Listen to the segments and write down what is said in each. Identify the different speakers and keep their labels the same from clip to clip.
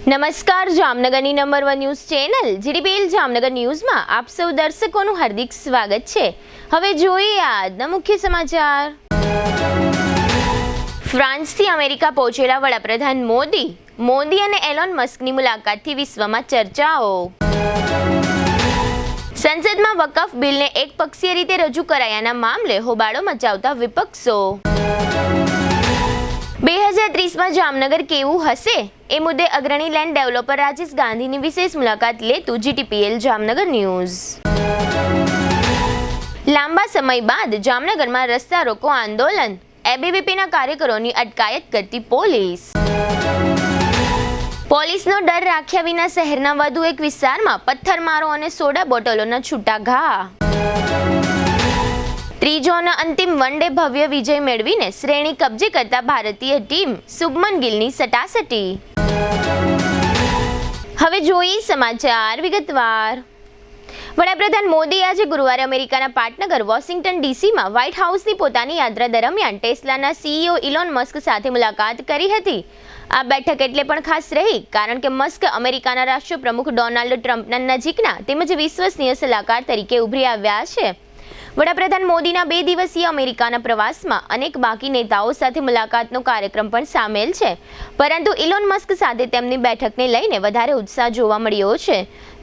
Speaker 1: નમસ્કાર, જામનગરની number 1 news channel GDPL Jamnagar ન્યૂઝમાં આપ સૌ દર્શકોનું હાર્દિક સ્વાગત છે। હવે જોઈએ આજના મુખ્ય સમાચાર। ફ્રાન્સથી અમેરિકા પહોંચેલા વડાપ્રધાન મોદી અને એલોન મસ્કની મુલાકાતથી વિશ્વમાં ચર્ચાઓ। સંસદમાં વકફ બિલને એકપક્ષીય રીતે રજૂ કરાયાના મામલે હોબાળો મચાવતા વિપક્ષો। 2030માં જામનગર કેવું હશે એ મુદ્દે અગ્રણી લેન્ડ ડેવલપર રાજેશ ગાંધીની વિશેષ મુલાકાત લેતું જીટીપીએલ જામનગર ન્યૂઝ। લાંબા સમય બાદ જામનગરમાં રસ્તા રોકો આંદોલન, એબીવીપીના કાર્યકરોની અટકાયત કરતી પોલીસનો ડર રાખ્યા વિના શહેરના વધુ એક વિસ્તારમાં પથ્થરમારો અને સોડા બોટલોના છૂટા ઘા। ત્રીજો અને અંતિમ વન ડે ભવ્ય વિજય મેળવીને શ્રેણી કબજે કરતા ભારતીય ટીમ, શુભમન ગિલની સટાસટી। હવે જોઈએ સમાચાર વિગતવાર। વડાપ્રધાન મોદી આજે ગુરુવારે અમેરિકાના પાટનગર વોશિંગ્ટન ડીસીમાં વ્હાઇટ હાઉસની પોતાની યાત્રા દરમિયાન ટેસ્લાના સીઈઓ ઇલોન મસ્ક સાથે મુલાકાત કરી હતી। આ બેઠક એટલે પણ ખાસ રહી કારણ કે મસ્ક અમેરિકાના રાષ્ટ્રપ્રમુખ ડોનાલ્ડ ટ્રમ્પના નજીકના તેમજ વિશ્વસનીય સલાહકાર તરીકે ઉભરી આવ્યા છે। વડાપ્રધાન મોદીના 2 દિવસીય અમેરિકાના પ્રવાસમાં અનેક બાકી નેતાઓ સાથે મુલાકાતનો કાર્યક્રમ પણ સામેલ છે, પરંતુ ઇલોન મસ્ક સાથે તેમની બેઠકને લઈને વધારે ઉત્સાહ જોવા મળ્યો છે।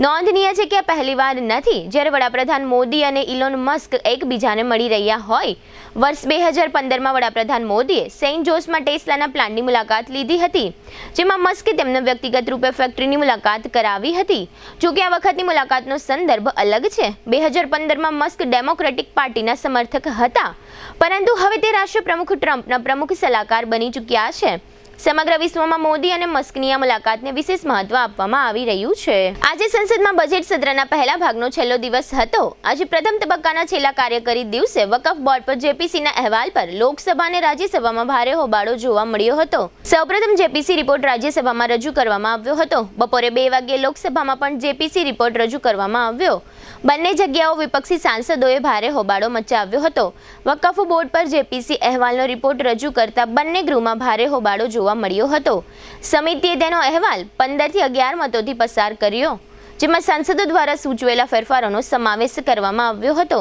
Speaker 1: નોંધનીય છે કે આ પહેલીવાર નથી જ્યારે વડાપ્રધાન મોદી અને ઇલોન મસ્ક એકબીજાને મળી રહ્યા હોય। વર્ષ 2015માં વડાપ્રધાન મોદીએ સેન્ટ જોસમાં ટેસ્લાના પ્લાન્ટની મુલાકાત લીધી હતી, જેમાં મસ્કે તેમને વ્યક્તિગત રૂપે ફેક્ટરીની મુલાકાત કરાવી હતી। જોકે આ વખતની મુલાકાતનો સંદર્ભ અલગ છે। 2015માં મસ્ક ડેમોક્રેટિક પાર્ટીના સમર્થક હતા, પરંતુ હવે તે રાષ્ટ્રપ્રમુખ ટ્રમ્પના પ્રમુખ સલાહકાર બની ચૂક્યા છે। સમગ્ર વિશ્વમાં મોદી અને મસ્કની આ મુલાકાતને વિશેષ મહત્વ આપવામાં આવી રહ્યું છે। આજે સંસદમાં બજેટ સત્રના પહેલા ભાગનો છેલ્લો દિવસ હતો। આજે પ્રથમ તબક્કાના છેલ્લા કાર્યકારી દિવસે વકફ બોર્ડ પર જેપીસીના અહેવાલ પર લોકસભા અને રાજ્યસભામાં ભારે હોબાળો જોવા મળ્યો હતો। સૌપ્રથમ જેપીસી રિપોર્ટ રાજ્યસભામાં રજૂ કરવામાં આવ્યો હતો। બપોરે 2 વાગ્યે લોકસભામાં પણ જેપીસી રિપોર્ટ રજૂ કરવામાં આવ્યો। બંને જગ્યાઓ વિપક્ષી સાંસદોએ ભારે હોબાળો મચાવ્યો હતો। વકફ બોર્ડ પર જેપીસી અહેવાલનો રિપોર્ટ રજૂ કરતા બંને ગૃહમાં ભારે હોબાળો જોવા મળ્યો હતો। સમિતિએ તેનો અહેવાલ 15 થી 11 મતોથી પસાર કર્યો, જેમાં સાંસદો દ્વારા સૂચવેલા ફેરફારોનો સમાવેશ કરવામાં આવ્યો હતો।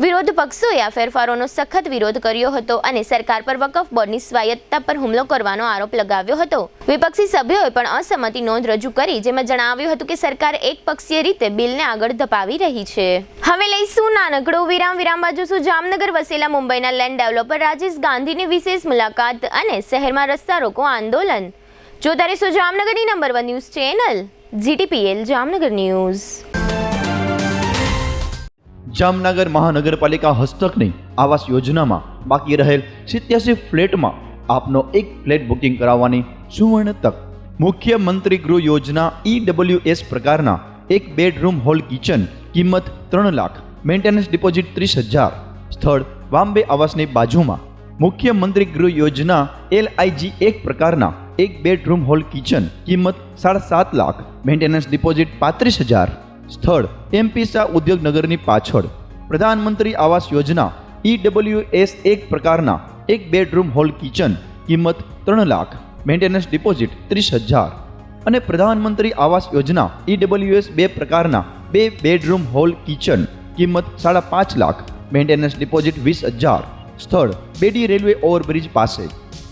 Speaker 1: વિરોધ પક્ષોએ આ ફેરફારોનો સખત વિરોધ કર્યો હતો અને સરકાર પર વકફ બોર્ડની સ્વાયત્તતા પર હુમલો કરવાનો આરોપ લગાવ્યો હતો। વિપક્ષી સભ્યોએ પણ અસંમતિ નોંધ રજૂ કરી, જેમાં જણાવ્યું હતું કે સરકાર એકપક્ષીય રીતે બિલને આગળ ધપાવી રહી છે। હવે લઈશું નાનકડો વિરામ બાદ જોશું જામનગર વસેલા મુંબઈના લેન્ડ ડેવલપર રાજેશ ગાંધીની વિશેષ મુલાકાત અને શહેરમાં રસ્તા રોકો આંદોલન। જોતા રહેશો જામનગરની number 1 news channel GTPL Jamnagar news.
Speaker 2: Jamnagar મહાનગરપાલિકા હસ્તકની આવાસ યોજનામાં બાકી રહેલ 87 ફ્લેટમાં આપનો એક ફ્લેટ બુકિંગ કરાવવાની સુવર્ણ તક। મુખ્યમંત્રી ગૃહ યોજના EWS પ્રકારના એક બેડરૂમ હોલ કિચન, કિંમત 3 લાખ, મેન્ટેનન્સ ડિપોઝિટ 30,000, સ્થળ વામ્બે આવાસની બાજુમાં। મુખ્યમંત્રી ગૃહ યોજના LIG એક પ્રકારના એક બેડરૂમ હોલ કિચન, કિંમત 7.5 લાખ, મેન્ટેનન્સ ડિપોઝિટ 35,000, સ્થળ MP શાહ ઉદ્યોગનગરની પાછળ। પ્રધાનમંત્રી આવાસ યોજના EWS એક પ્રકારના એક બેડરૂમ હોલ કિચન, કિંમત 3 લાખ, મેન્ટેનન્સ ડિપોઝિટ 30,000 અને પ્રધાનમંત્રી આવાસ યોજના EWS 2 પ્રકારના 2 બેડરૂમ હોલ કિચન, કિંમત 5.5 લાખ, મેન્ટેનન્સ ડિપોઝિટ 20,000, સ્થળ બેડી રેલવે ઓવરબ્રિજ પાસે।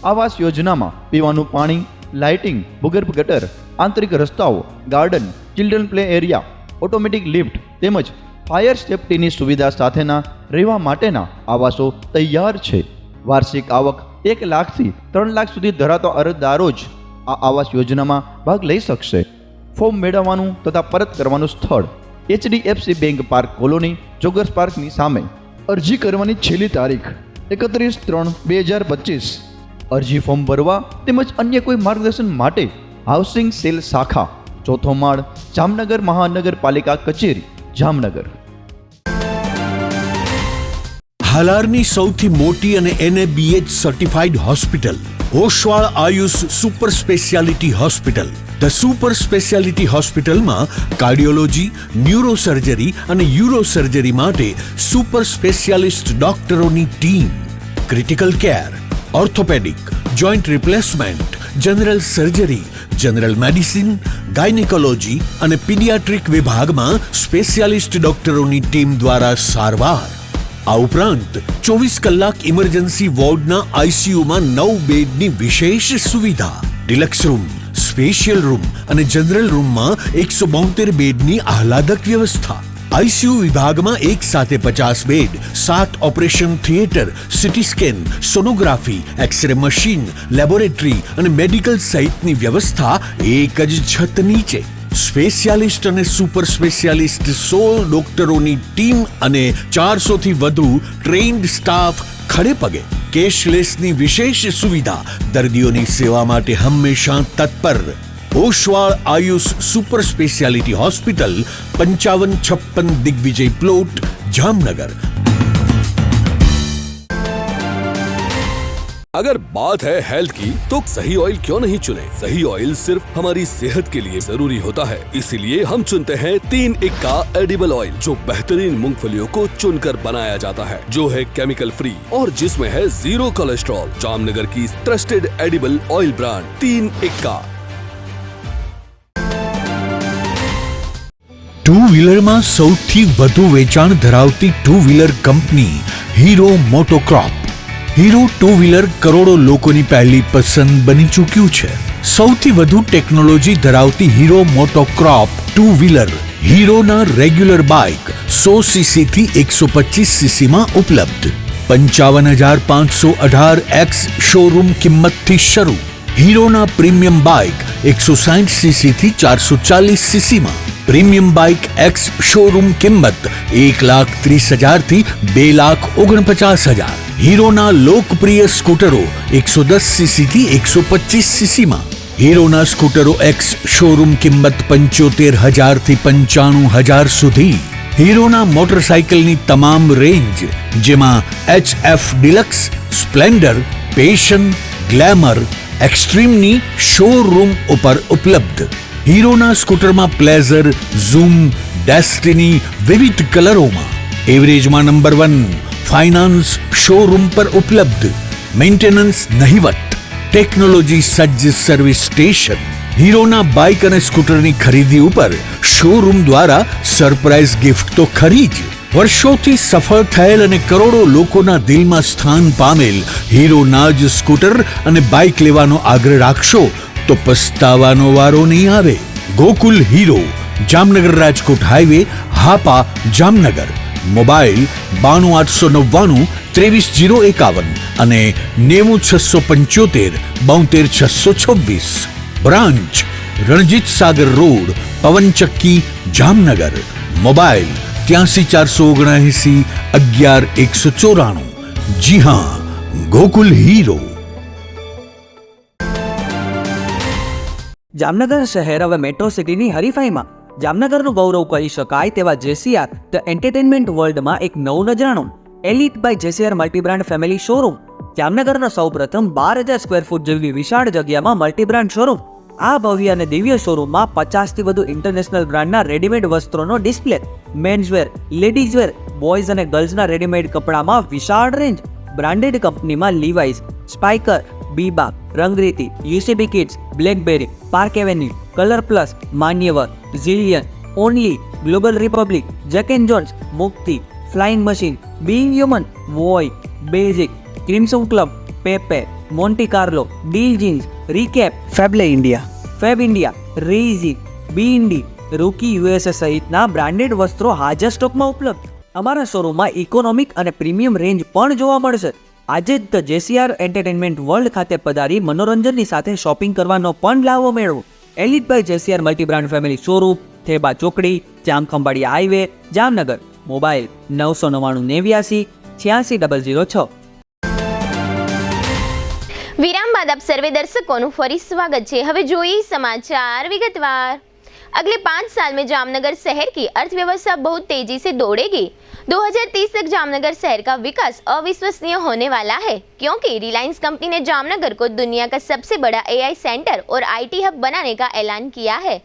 Speaker 2: આવાસ યોજનામાં પીવાનું પાણી, લાઇટિંગ, ભૂગર્ભ ગટર, આંતરિક રસ્તાઓ, garden, children play area, automatic lift તેમજ ફાયર સેફ્ટીની સુવિધા સાથેના રહેવા માટેના આવાસો તૈયાર છે। વાર્ષિક આવક 1 લાખથી 3 લાખ સુધી ધરાવતા અરજદારો જ આ આવાસ યોજનામાં ભાગ લઈ શકશે। ફોર્મ મેળવવાનું તથા પરત કરવાનું સ્થળ HDFC bank Park Colony, joggers પાર્કની સામે। અરજી કરવાની છેલ્લી તારીખ 31/3/2025। અરજી ફોર્મ ભરવા તેમજ અન્ય કોઈ માર્ગદર્શન માટે હાઉસિંગ સેલ શાખા, 4થો માળ, જામનગર મહાનગરપાલિકા કચેરી, જામનગર।
Speaker 3: હાલારની સૌથી મોટી અને NABH certified hospital Oshwal Ayush super speciality hospital. The super speciality હોસ્પિટલમાં કાર્ડિયોલોજી, ન્યુરોસર્જરી અને યુરોસર્જરી માટે સુપર સ્પેશિયાલિસ્ટ ડોક્ટરોની team, critical care, orthopaedic, joint replacement, general surgery, general medicine, gynaecology અને પીડિયાટ્રિક વિભાગમાં સ્પેશિયાલિસ્ટ ડોક્ટરોની ટીમ દ્વારા સારવાર. આ ઉપરાંત 24 કલાક ઇમરજન્સી વોર્ડના આઈસીયુમાં 9 બેડની વિશેષ સુવિધા, ડિલક્સ રૂમ, સ્પેશિયલ રૂમ અને જનરલ રૂમમાં 172 બેડની આહલાદક વ્યવસ્થા. આઈસીયુ વિભાગમાં એક સાથે 50 bed, 7 operation theatre, CT scan, sonography, X-ray machine, laboratory અને મેડિકલ સહિતની વ્યવસ્થા એક જ છત નીચે. સ્પેશિયાલિસ્ટ અને સુપર સ્પેશિયાલિસ્ટ 16 ડોક્ટરોની ટીમ અને 400 થી વધુ ટ્રેન્ડ સ્ટાફ ખડે પગે. કેશલેસની વિશેષ સુવિધા, દર્દીઓની સેવા માટે હંમેશા તત્પર. Oshwal Ayush super speciality hospital, 5556 Digvijay plot, Jamnagar.
Speaker 4: अगर बात है हेल्थ की तो सही ऑयल क्यों नहीं चुने? सही ऑयल सिर्फ हमारी सेहत के लिए जरूरी होता है, इसीलिए हम चुनते हैं 3 का एडिबल ऑयल, जो बेहतरीन मूंगफलियों को चुनकर बनाया जाता है, जो है केमिकल फ्री और जिसमें है 0 कोलेस्ट्रॉल. जामनगर की ट्रस्टेड एडिबल ऑयल ब्रांड 3 का.
Speaker 3: ટુ વ્હીલરમાં સૌથી વધુ વેચાણ ધરાવતી two wheeler company Hero MotoCorp. Hero two wheeler કરોડો લોકોની પહેલી પસંદ બની ચૂક્યું છે. સૌથી વધુ ટેકનોલોજી ધરાવતી હીરો મોટોક્રોપ ટુ વ્હીલર હીરોના રેગ્યુલર બાઇક 100 સીસી થી 125 સીસીમાં ઉપલબ્ધ. 55,518 શોરૂમ કિંમતથી શરૂ. હીરોના પ્રીમિયમ બાઇક 160 સીસી થી 440 સીસીમાં. પ્રીમિયમ બાઇક એક્સ શોરૂમ કિંમત 1,30,000 થી 2,49,000. હીરોના લોકપ્રિય સ્કૂટરો 110 સીસી થી 125 સીસીમાં. હીરોના સ્કૂટરો એક્સ શોરૂમ કિંમત 75,000 થી 95,000 સુધી. હીરોના મોટરસાઇકલની તમામ રેન્જ, જેમાં HF Deluxe, Splendor, Passion, Glamour, એક્સ્ટ્રીમની શોરૂમ ઉપર ઉપલબ્ધ. હીરોના સ્કૂટરમાં પ્લેઝર, ઝૂમ, ડેસ્ટિની વિવિધ કલરોમાં. એવરેજમાં નંબર 1. ફાઇનાન્સ શોરૂમ પર ઉપલબ્ધ. મેન્ટેનન્સ નહિવત. ટેકનોલોજી સજ્જ સર્વિસ સ્ટેશન. હીરોના બાઇક અને સ્કૂટરની ખરીદી ઉપર શોરૂમ દ્વારા સરપ્રાઇઝ ગિફ્ટ તો ખરી જ. વર્ષોથી સફળ થયેલ અને કરોડો લોકોના દિલમાં સ્થાન પામેલ હીરોના જ સ્કૂટર અને બાઇક લેવાનો આગ્રહ રાખશો તો પસ્તાવાનો વારો નહીં આવે. Gokul hero, Jamnagar Rajkot highway, Hapa, Jamnagar. Mobile 92 899 23 051 અને 90 675 72 626. Branch Ranjit Sagar road, પવનચક્કી, Jamnagar. Mobile 83 479 11 194. જી હા, ગોકુલ હીરો.
Speaker 5: જામનગર શહેર હવે મેટ્રો સિટીની હરીફાઈમાં જામનગરનું ગૌરવ કરી શકાય તેવા જેસીઆર ધ એન્ટરટેનમેન્ટ વર્લ્ડમાં એક નવું નજરાણું. Elite by JCR multibrand family showroom. જામનગરના સૌપ્રથમ 12,000 સ્ક્વેર ફૂટ જેવી વિશાળ જગ્યામાં મલ્ટીબ્રાન્ડ શોરૂમ. આ ભવ્ય અને દિવ્ય શોરૂમમાં 50 થી વધુ ઇન્ટરનેશનલ બ્રાન્ડના રેડીમેડ વસ્ત્રોનો ડિસ્પ્લે. મેન્સવેર, લેડીઝવેર, બોયઝ અને ગર્લ્સના રેડીમેડ કપડામાં વિશાળ રેન્જ. બ્રાન્ડેડ કંપનીમાં Levi's, Spykar, Biba, Rangriti, UCB kids, Blackberry, Park Avenue, Color Plus, Manyavar, Zillion, Only, Global Republic, Jack and Jones, Mukti, Flying Machine, Being Human, વોય, basic, Crimson Club, Pepe, Monte Carlo, Deal Jeans, Recap, ફેબલે India, Fabindia, રેઝી, બી ઇન્ડી, Rookie USA સહિતના branded વસ્ત્રો હાજર સ્ટોકમાં ઉપલબ્ધ. અમારા શોરૂમમાં ઇકોનોમિક અને પ્રીમિયમ રેન્જ પણ જોવા મળશે. આજે જ ધ જેસીઆર એન્ટરટેનમેન્ટ વર્લ્ડ ખાતે પધારી મનોરંજનની સાથે શોપિંગ કરવાનો પણ લાવો મેળવો. Elite by JCR multibrand family showroom, Theba ચોકડી, જામખંભાળિયા હાઈવે, જામનગર. મોબાઈલ 999 89 006.
Speaker 1: વિરામ બાદ આપ સર્વે દર્शकों ફરી સ્વાગત છે. હવે જોઈએ समाचार विगतवार. अगले 5 साल में जामनगर शहर की अर्थव्यवस्था बहुत तेजी से दौड़ेगी. 2030 तक जामनगर शहर का विकास अविश्वसनीय होने वाला है, क्योंकि रिलायंस कंपनी ने जामनगर को दुनिया का सबसे बड़ा AI सेंटर और IT हब बनाने का ऐलान किया है.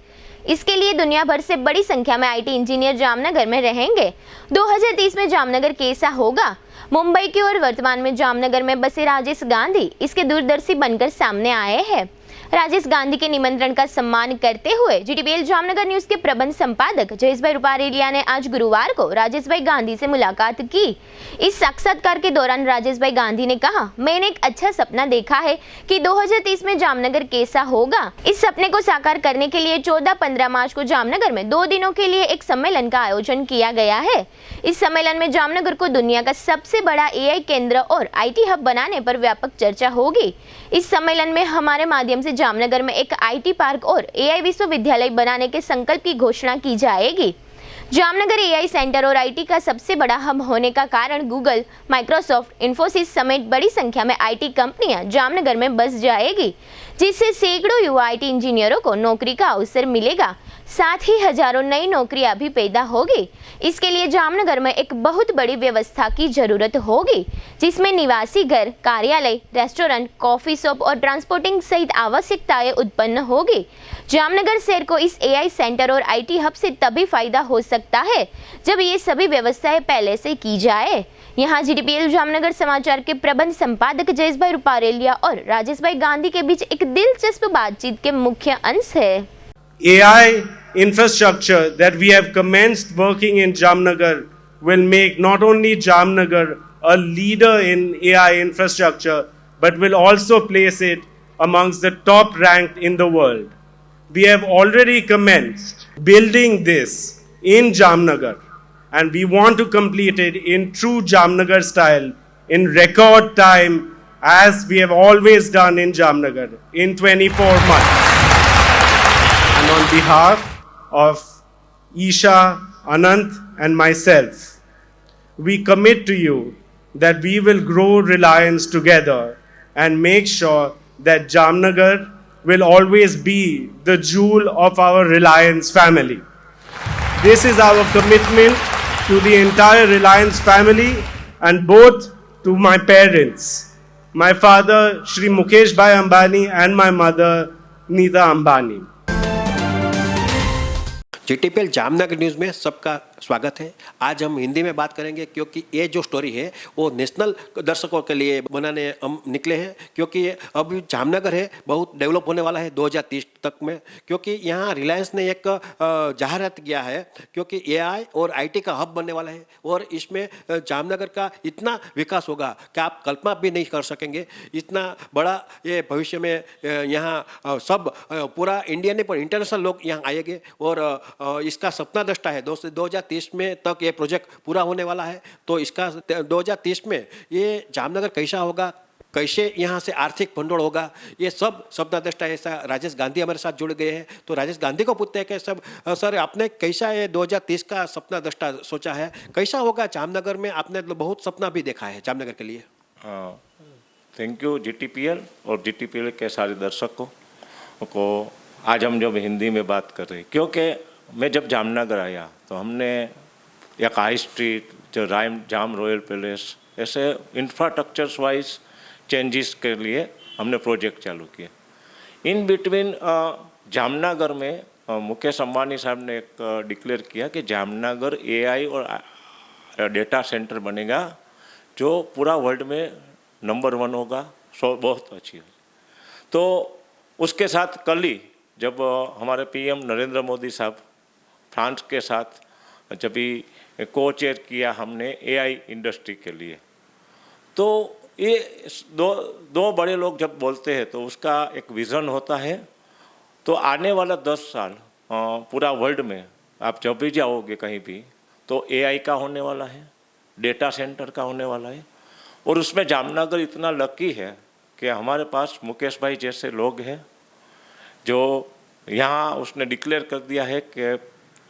Speaker 1: इसके लिए दुनिया भर से बड़ी संख्या में IT इंजीनियर जामनगर में रहेंगे. 2030 में जामनगर कैसा होगा? मुंबई की ओर वर्तमान में जामनगर में बसे राजेश गांधी इसके दूरदर्शी बनकर सामने आए हैं. राजेश गांधी के निमंत्रण का सम्मान करते हुए जीटीपीएल जामनगर न्यूज के प्रबंध संपादक जयेश रुपारेलिया ने आज गुरुवार को राजेश भाई गांधी से मुलाकात की। इस साक्षात्कार के दौरान राजेश भाई गांधी ने कहा, मैंने एक अच्छा सपना देखा है कि 2030 में जामनगर कैसा होगा। इस सपने को साकार करने के लिए 14-15 मार्च को जामनगर में 2 दिनों के लिए एक सम्मेलन का आयोजन किया गया है। इस सम्मेलन में जामनगर को दुनिया का सबसे बड़ा एआई केंद्र और आईटी हब बनाने पर व्यापक चर्चा होगी। इस सम्मेलन में हमारे माध्यम से जामनगर में एक आईटी पार्क और एआई विश्वविद्यालय बनाने के संकल्प की घोषणा की जाएगी। जामनगर एआई सेंटर और आईटी का सबसे बड़ा हब होने का कारण गूगल, माइक्रोसॉफ्ट, इन्फोसिस समेत बड़ी संख्या में आईटी कंपनियां जामनगर में बस जाएगी, जिससे सैकड़ों युवा आईटी इंजीनियरों को नौकरी का अवसर मिलेगा। साथ ही हजारों नई नौकरियां भी पैदा होगी। इसके लिए जामनगर में एक बहुत बड़ी व्यवस्था की जरूरत होगी, जिसमें निवासी घर, कार्यालय, रेस्टोरेंट, कॉफी शॉप और ट्रांसपोर्टिंग सहित आवश्यकताएं उत्पन्न होगी। जामनगर शहर को इस एआई सेंटर और आईटी हब से तभी फायदा हो सकता है जब ये सभी व्यवस्थाएं पहले से की जाए। यहाँ जीटीपीएल जामनगर समाचार के प्रबंध संपादक जयेश रुपारेलिया और राजेश भाई गांधी के बीच एक दिलचस्प बातचीत के मुख्य अंश है।
Speaker 6: AI infrastructure that we have commenced working in Jamnagar will make not only Jamnagar a leader in AI infrastructure, but will also place it amongst the top ranked in the world. We have already commenced building this in Jamnagar, and we want to complete it in true Jamnagar style in record time, as we have always done in Jamnagar, in 24 months. And on behalf of Isha, Anant and myself, we commit to you that we will grow Reliance together and make sure that Jamnagar will always be the jewel of our Reliance family. This is our commitment to the entire Reliance family and both to my parents, my father Shri Mukesh Bhai Ambani and my mother Neeta Ambani.
Speaker 7: GTPL Jamnagar news में सबका स्वागत है। आज हम हिंदी में बात करेंगे क्योंकि ये जो स्टोरी है वो नेशनल दर्शकों के लिए बनाने हम निकले हैं, क्योंकि अब जामनगर है बहुत डेवलप होने वाला है 2030 तक में, क्योंकि यहाँ रिलायंस ने एक जाहिरात किया है, क्योंकि एआई और आईटी का हब बनने वाला है और इसमें जामनगर का इतना विकास होगा कि आप कल्पना भी नहीं कर सकेंगे। इतना बड़ा ये भविष्य में यहाँ सब पूरा इंडिया नहीं पर इंटरनेशनल लोग यहाँ आएंगे और इसका सपना दृष्टा है 2030 में तक ये प्रोजेक्ट पूरा होने वाला है। तो इसका 2030 में ये जामनगर कैसा होगा, कैसे यहाँ से आर्थिक भंडोल होगा, ये सब सपना दृष्टा है। ऐसा राजेश गांधी हमारे साथ जुड़ गए हैं, तो राजेश गांधी को पूछते हैं कि सब सर आपने कैसा ये 2030 का सपना दृष्टा सोचा है, कैसा होगा जामनगर में? आपने बहुत सपना भी देखा है जामनगर के लिए।
Speaker 8: थैंक यू जीटीपीएल और जीटीपीएल के सारे दर्शकों को। आज हम जब हिंदी में बात कर रहे हैं, क्योंकि मैं जब जामनगर आया तो हमने एक हाई स्ट्रीट, जो जाम रॉयल पैलेस, ऐसे इंफ्रास्ट्रक्चर्स वाइज चेंजेस के लिए हमने प्रोजेक्ट चालू किए। इन बिटवीन जामनगर में मुकेश अंबानी साहब ने एक डिक्लेयर किया कि जामनगर एआई और डेटा सेंटर बनेगा जो पूरा वर्ल्ड में नंबर 1 होगा, सो बहुत अच्छी है। तो उसके साथ कल ही जब हमारे पीएम नरेंद्र मोदी साहब फ्रांस के साथ जब भी को-चेयर किया हमने एआई इंडस्ट्री के लिए, तो ये दो बड़े लोग जब बोलते हैं तो उसका एक विज़न होता है। तो आने वाला 10 साल पूरा वर्ल्ड में आप जब भी जाओगे कहीं भी तो एआई का होने वाला है, डेटा सेंटर का होने वाला है। और उसमें जामनगर इतना लकी है कि हमारे पास मुकेश भाई जैसे लोग हैं जो यहाँ उसने डिक्लेयर कर दिया है कि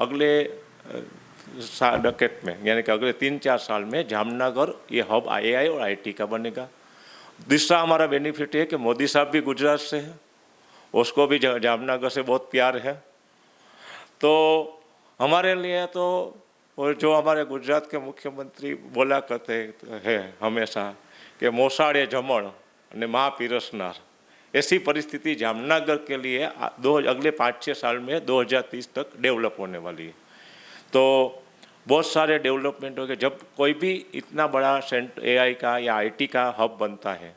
Speaker 8: अगले डेकेड में, यानी कि अगले 3-4 साल में जामनगर ये हब एआई और आईटी का बनेगा। दूसरा हमारा बेनिफिट है कि मोदी साहब भी गुजरात से हैं, उसको भी जामनगर से बहुत प्यार है। तो हमारे लिए तो और जो हमारे गुजरात के मुख्यमंत्री बोला करते हैं हमेशा कि मोसाड़े जमण ने माँ पीरसनार, ऐसी परिस्थिति जामनगर के लिए अगले 5-6 साल में 2030 तक डेवलप होने वाली है। तो बहुत सारे डेवलपमेंट हो गए। जब कोई भी इतना बड़ा एआई का या आईटी का हब बनता है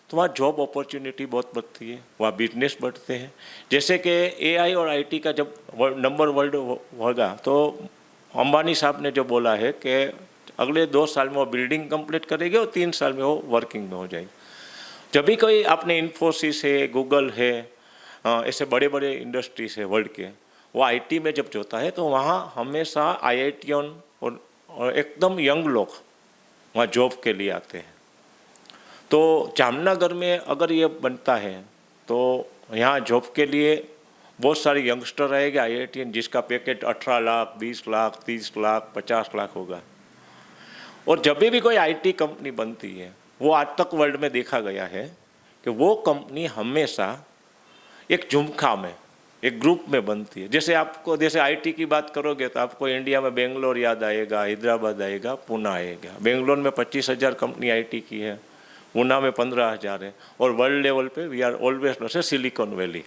Speaker 8: तो वहाँ जॉब अपॉर्चुनिटी बहुत बढ़ती है, वहाँ बिजनेस बढ़ते हैं। जैसे कि एआई और आईटी का जब नंबर वर्ल्ड होगा तो अंबानी साहब ने जो बोला है कि अगले 2 साल में वो बिल्डिंग कंप्लीट करेंगे और 3 साल में वो वर्किंग में हो जाएगी। जब भी कोई आपने इन्फोसिस है, गूगल है, ऐसे बड़े बड़े इंडस्ट्रीज है वर्ल्ड के, वो आईटी में जब जोता है तो वहाँ हमेशा आईआईटीएन और एकदम यंग लोग वहाँ जॉब के लिए आते हैं। तो जामनगर में अगर ये बनता है तो यहाँ जॉब के लिए बहुत सारे यंगस्टर रहेंगे आईआईटीएन, जिसका पैकेज 18 लाख, 20 लाख, 30 लाख, 50 लाख होगा। और जब भी कोई आईटी कंपनी बनती है, वो आज तक वर्ल्ड में देखा गया है कि वो कंपनी हमेशा एक झुमका में, एक ग्रुप में बनती है। जैसे आईटी की बात करोगे तो आपको इंडिया में बेंगलोर याद आएगा, हैदराबाद आएगा, पुणे आएगा। बेंगलोर में 25,000 कंपनी आईटी की है, पुणे में 15,000 है, और वर्ल्ड लेवल पे we are always known as Silicon Valley.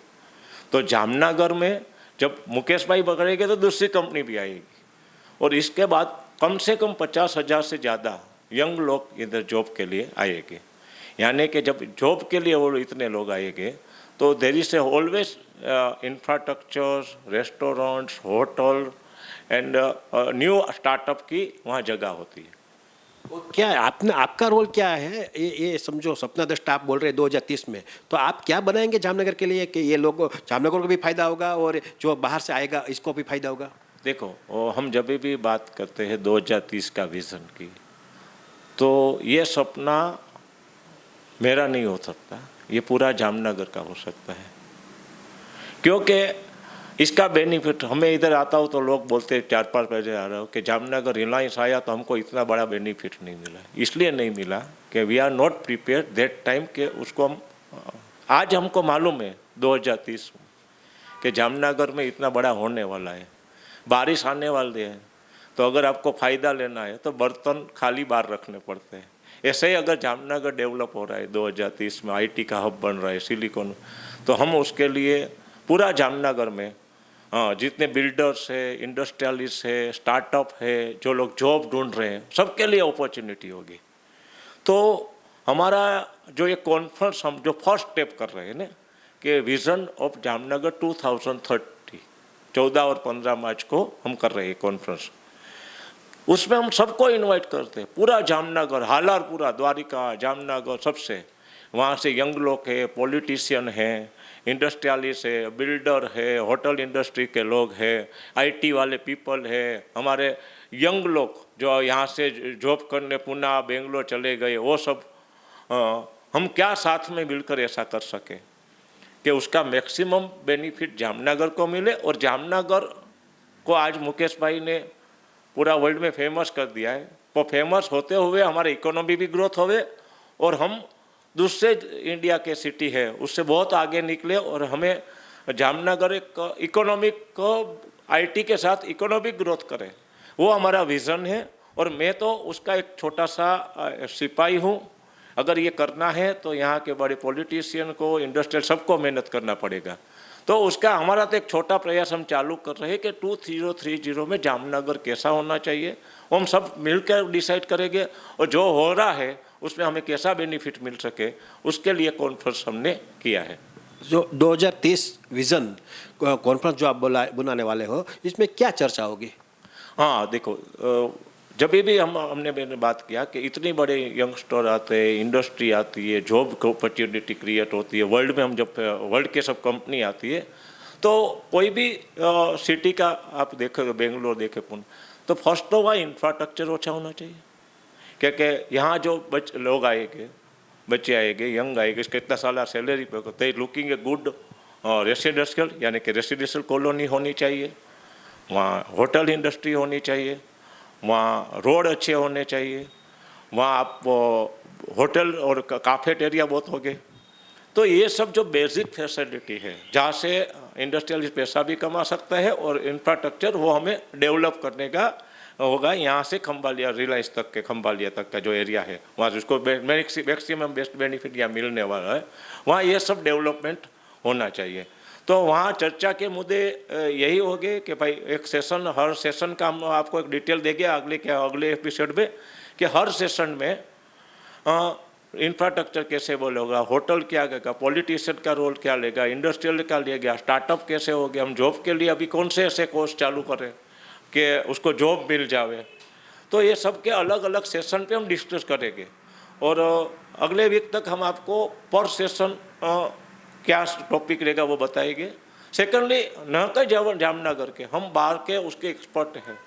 Speaker 8: तो जामनगर में जब मुकेश भाई पकड़ेंगे तो दूसरी कंपनी भी आएगी, और इसके बाद कम से कम 50,000 से ज़्यादा यंग लोग इधर जॉब के लिए आएंगे। यानी कि जब जॉब के लिए वो इतने लोग आएंगे तो there is always infrastructure, restaurants, hotel and new startup की वहाँ जगह होती है।
Speaker 7: क्या है आपका रोल क्या है? ये समझो सपना दृष्टा आप बोल रहे हैं 2030 में, तो आप क्या बनाएंगे जामनगर के लिए कि ये लोग, जामनगर को भी फायदा होगा और जो बाहर से आएगा इसको भी फायदा होगा?
Speaker 8: देखो, हम जब भी बात करते हैं 2030 का विज़न की, तो ये सपना मेरा नहीं हो सकता, ये पूरा जामनगर का हो सकता है। क्योंकि इसका बेनिफिट, हमें इधर आता हो तो लोग बोलते हैं 4-5 बजे आ रहा हो कि जामनगर रिलायंस आया तो हमको इतना बड़ा बेनिफिट नहीं मिला। इसलिए नहीं मिला कि we are not prepare that time के उसको हम, आज हमको मालूम है 2030 में कि जामनगर में इतना बड़ा होने वाला है, बारिश आने वाली है, तो अगर आपको फ़ायदा लेना है तो बर्तन खाली बाहर रखने पड़ते हैं। ऐसे ही अगर जामनगर डेवलप हो रहा है 2030 में, आईटी का हब बन रहा है सिलिकॉन, तो हम उसके लिए पूरा जामनगर में जितने बिल्डर्स है, इंडस्ट्रियलिस्ट है, स्टार्टअप है, जो लोग जॉब ढूंढ रहे हैं, सबके लिए अपॉर्चुनिटी होगी। तो हमारा जो ये कॉन्फ्रेंस हम जो फर्स्ट स्टेप कर रहे हैं ना, कि विज़न ऑफ जामनगर 2030, 14 और 15 मार्च को हम कर रहे हैं कॉन्फ्रेंस। उसमें हम सबको इनवाइट करते हैं, पूरा जामनगर, हालार पूरा, द्वारिका, जामनगर, सबसे। वहाँ से यंग लोग है, पॉलिटिशियन है, इंडस्ट्रियलिस्ट है, बिल्डर है, होटल इंडस्ट्री के लोग हैं, आईटी वाले पीपल है, हमारे यंग लोग जो यहाँ से जॉब करने पुणे, बेंगलोर चले गए, वो सब हम क्या साथ में मिलकर ऐसा कर सकें कि उसका मैक्सिमम बेनिफिट जामनगर को मिले। और जामनगर को आज मुकेश भाई ने पूरा वर्ल्ड में फेमस कर दिया है, वो फेमस होते हुए हमारे इकोनॉमी भी ग्रोथ होवे और हम दूसरे इंडिया के सिटी है उससे बहुत आगे निकले, और हमें जामनगर एक इकोनॉमिक आईटी के साथ इकोनॉमिक ग्रोथ करे, वो हमारा विज़न है। और मैं तो उसका एक छोटा सा सिपाही हूँ। अगर ये करना है तो यहाँ के बड़े पॉलिटिशियन को, इंडस्ट्रियल, सबको मेहनत करना पड़ेगा। तो उसका हमारा तो एक छोटा प्रयास हम चालू कर रहे हैं कि 2030 में जामनगर कैसा होना चाहिए, वो हम सब मिलकर डिसाइड करेंगे, और जो हो रहा है उसमें हमें कैसा बेनिफिट मिल सके, उसके लिए कॉन्फ्रेंस हमने किया है।
Speaker 7: जो 2030 विज़न कॉन्फ्रेंस जो आप बुलाने वाले हो, इसमें क्या चर्चा होगी?
Speaker 8: हाँ देखो, जब भी हमने बात किया कि इतनी बड़े यंगस्टर आते हैं, इंडस्ट्री आती है, जॉब अपॉर्चुनिटी क्रिएट होती है वर्ल्ड में, हम जब वर्ल्ड के सब कंपनी आती है, तो कोई भी सिटी का आप देखोगे, बेंगलोर देखे पुणे, तो फर्स्ट तो वहाँ इंफ्रास्ट्रक्चर अच्छा होना चाहिए। क्योंकि यहाँ जो लोग आएंगे, बच्चे आएंगे, यंग आएंगे, इसका इतना साल सैलरी पे होता है, लुकिंग ए गुड रेसिडेंशियल, यानी कि रेसिडेंशियल कॉलोनी होनी चाहिए, वहाँ होटल इंडस्ट्री होनी चाहिए, वहाँ रोड अच्छे होने चाहिए, वहाँ आप होटल और काफेटेरिया बहुत हो गए। तो ये सब जो बेसिक फैसिलिटी है, जहाँ से इंडस्ट्रियलिस्ट पैसा भी कमा सकता है और इंफ्रास्ट्रक्चर वो हमें डेवलप करने का होगा। यहाँ से खंभालिया, रिलायंस तक के खंभालिया तक का जो एरिया है, वहाँ जिसको मैक्सिमम बेस्ट बेनिफिट यहाँ मिलने वाला है, वहाँ ये सब डेवलपमेंट होना चाहिए। तो वहाँ चर्चा के मुद्दे यही हो गए कि भाई एक सेशन, हर सेशन का हम आपको एक डिटेल देंगे अगले एपिसोड में, कि हर सेशन में इंफ्रास्ट्रक्चर कैसे बोलेगा, होटल क्या करेगा, पॉलिटिशियन का रोल क्या लेगा, इंडस्ट्रियल क्या लेगा, स्टार्टअप कैसे हो गया, हम जॉब के लिए अभी कौन से ऐसे कोर्स चालू करें कि उसको जॉब मिल जावे। तो ये सब के अलग अलग सेशन पे हम डिस्कस करेंगे और अगले वीक तक हम आपको पर सेशन क्या टॉपिक रहेगा वो बताएंगे। सेकेंडली न के जामनगर के, हम बाहर के उसके एक्सपर्ट हैं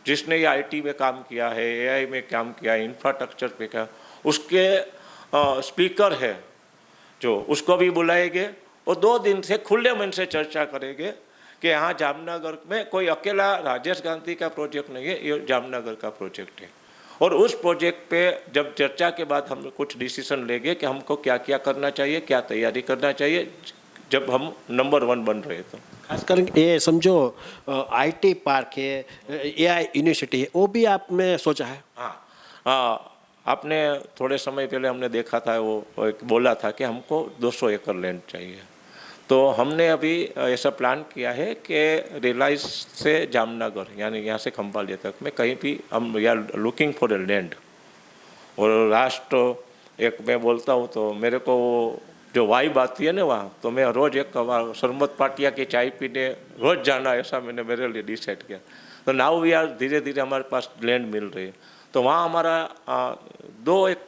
Speaker 8: जिसने ये आईटी में काम किया है, एआई में काम किया है, इंफ्रास्ट्रक्चर पे क्या, उसके स्पीकर है जो, उसको भी बुलाएंगे और 2 दिन से खुले मन से चर्चा करेंगे कि यहाँ जामनगर में कोई अकेला राजेश गांधी का प्रोजेक्ट नहीं है, ये जामनगर का प्रोजेक्ट है। और उस प्रोजेक्ट पे जब चर्चा के बाद हम कुछ डिसीजन लेंगे कि हमको क्या क्या करना चाहिए, क्या तैयारी करना चाहिए जब हम नंबर 1 बन रहे तो।
Speaker 7: खास कर ये समझो आईटी पार्क है, एआई यूनिवर्सिटी है, वो भी आपने सोचा है?
Speaker 8: हाँ, आपने थोड़े समय पहले हमने देखा था, वो एक बोला था कि हमको 200 एकड़ लैंड चाहिए। तो हमने अभी ऐसा प्लान किया है कि रिलायंस से जामनगर यानी यहाँ से खंभालिया तक में कहीं भी हम we are looking for a land. और लास्ट एक मैं बोलता हूँ तो मेरे को जो वाइब आती है ना वहाँ, तो मैं रोज़ एक शरबत पाटिया की चाय पीने रोज़ जाना, ऐसा मैंने मेरे लिए डिसाइड किया। तो नाउ वी आर धीरे धीरे हमारे पास लैंड मिल रही है। तो वहाँ हमारा 2 एक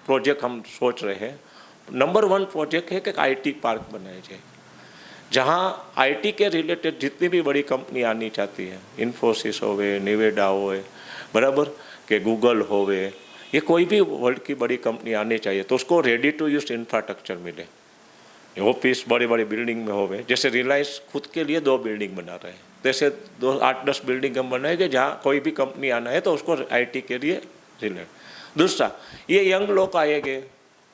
Speaker 8: प्रोजेक्ट हम सोच रहे हैं। नंबर 1 प्रोजेक्ट है कि आईटी पार्क बनाया जाए, जहाँ आईटी के रिलेटेड जितनी भी बड़ी कंपनी आनी चाहती है, इन्फोसिस होवे, निवेडा होवे, बराबर के गूगल होवे, ये कोई भी वर्ल्ड की बड़ी कंपनी आनी चाहिए तो उसको रेडी टू यूज इंफ्रास्ट्रक्चर मिले। ऑफिस बड़े बड़े बिल्डिंग में होवे, जैसे रिलायंस खुद के लिए 2 बिल्डिंग बना रहे हैं, जैसे 8-10 बिल्डिंग हम बनाएंगे जहाँ कोई भी कंपनी आना है तो उसको आईटी के लिए रिलेट। दूसरा, ये यंग लोग आएंगे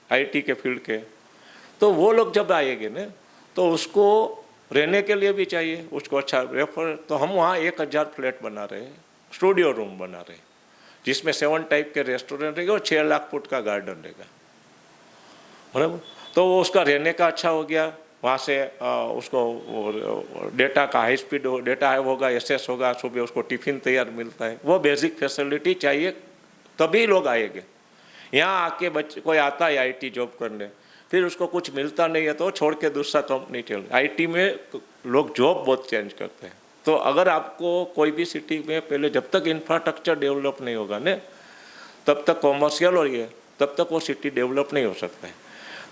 Speaker 8: आईटी के फील्ड के, तो वो लोग जब आएंगे ना तो उसको रहने के लिए भी चाहिए, उसको अच्छा रेफर। तो हम वहाँ 1000 फ्लैट बना रहे हैं, स्टूडियो रूम बना रहे हैं, जिसमें 7 टाइप के रेस्टोरेंट रहेंगे और 6 लाख फुट का गार्डन रहेगा, बराबर। तो वो उसका रहने का अच्छा हो गया, वहाँ से उसको डेटा का हाई स्पीड डेटा होगा, एक्सेस होगा, सुबह उसको टिफ़िन तैयार मिलता है, वो बेसिक फैसिलिटी चाहिए तभी लोग आएंगे। यहाँ आके बच्चे कोई आता है आईटी जॉब करने, फिर उसको कुछ मिलता नहीं है तो छोड़ के दूसरा कंपनी चल। आईटी में लोग जॉब बहुत चेंज करते हैं। तो अगर आपको कोई भी सिटी में पहले जब तक इंफ्रास्ट्रक्चर डेवलप नहीं होगा ना, तब तक कॉमर्शियल और ये तब तक वो सिटी डेवलप नहीं हो सकता है।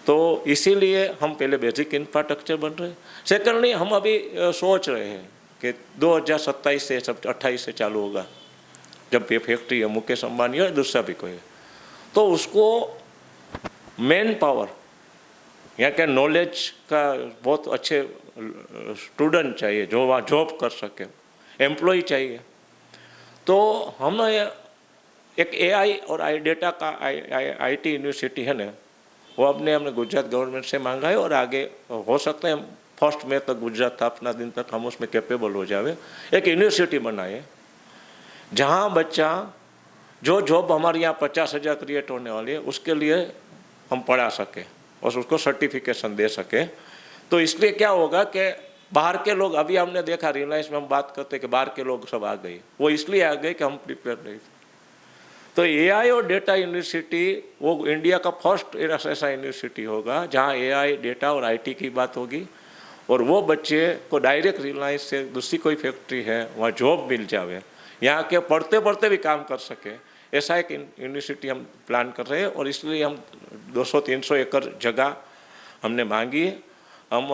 Speaker 8: तो इसीलिए हम पहले बेसिक इंफ्रास्ट्रक्चर बन रहे हैं। सेकेंडली हम अभी सोच रहे हैं कि 2027 से 28 से चालू होगा, जब ये फैक्ट्री है मुकेश अंबानी और दूसरा भी कोई है, तो उसको मैन पावर यहाँ के नॉलेज का बहुत अच्छे स्टूडेंट चाहिए जो वहाँ जॉब कर सके, एम्प्लॉय चाहिए। तो हम एक एआई और डेटा का आईटी यूनिवर्सिटी है ना, वो हमने गुजरात गवर्नमेंट से मांगा है और आगे हो सकता है 1 मई तक गुजरात स्थापना दिन तक हम उसमें कैपेबल हो जाए। एक यूनिवर्सिटी बनाए जहाँ बच्चा जो जॉब हमारे यहाँ 50,000 क्रिएट होने वाली है उसके लिए हम पढ़ा सके और उसको सर्टिफिकेशन दे सके। तो इसलिए क्या होगा कि बाहर के लोग, अभी हमने देखा रिलायंस में हम बात करते कि बाहर के लोग सब आ गए, वो इसलिए आ गए कि हम प्रिपेयर नहीं थे। तो एआई और डेटा यूनिवर्सिटी वो इंडिया का फर्स्ट ऐसा यूनिवर्सिटी होगा जहाँ एआई, डेटा और आईटी की बात होगी और वो बच्चे को डायरेक्ट रिलायंस से दूसरी कोई फैक्ट्री है वहाँ जॉब मिल जाए, यहाँ के पढ़ते पढ़ते भी काम कर सके, ऐसा एक यूनिवर्सिटी हम प्लान कर रहे हैं। और इसलिए हम 200-300 एकड़ जगह हमने मांगी है, हम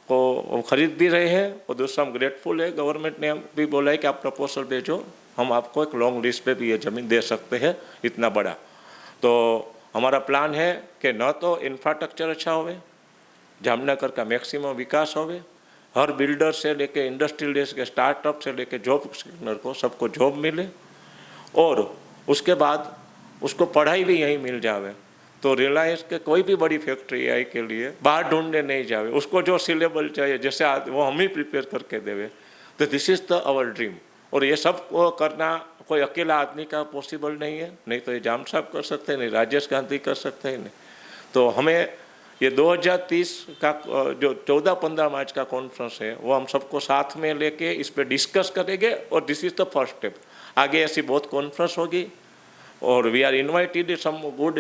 Speaker 8: को खरीद भी रहे हैं। और दूसरा हम ग्रेटफुल है, गवर्नमेंट ने भी बोला है कि आप प्रपोजल भेजो, हम आपको एक लॉन्ग लिस्ट पे भी ये ज़मीन दे सकते हैं इतना बड़ा। तो हमारा प्लान है कि न तो इंफ्रास्ट्रक्चर अच्छा होवे, जामनगर का मैक्सिमम विकास होवे, हर बिल्डर से लेके इंडस्ट्रियलिस्ट के स्टार्टअप से लेके जॉब सीकर को सबको जॉब मिले और उसके बाद उसको पढ़ाई भी यहीं मिल जावे। तो रिलायंस के कोई भी बड़ी फैक्ट्री आई के लिए बाहर ढूंढने नहीं जावे, उसको जो सिलेबल चाहिए जैसे वो हम ही प्रिपेयर करके देवे। तो this is the our dream. और ये सब करना कोई अकेला आदमी का पॉसिबल नहीं है, नहीं तो ये जाम साहब कर सकते हैं, नहीं राजेश गांधी कर सकते हैं, नहीं। तो हमें ये 2030 का जो 14-15 मार्च का कॉन्फ्रेंस है वो हम सबको साथ में लेके इस पर डिस्कस करेंगे और this is the first step. आगे ऐसी बहुत कॉन्फ्रेंस होगी, और we are invited some good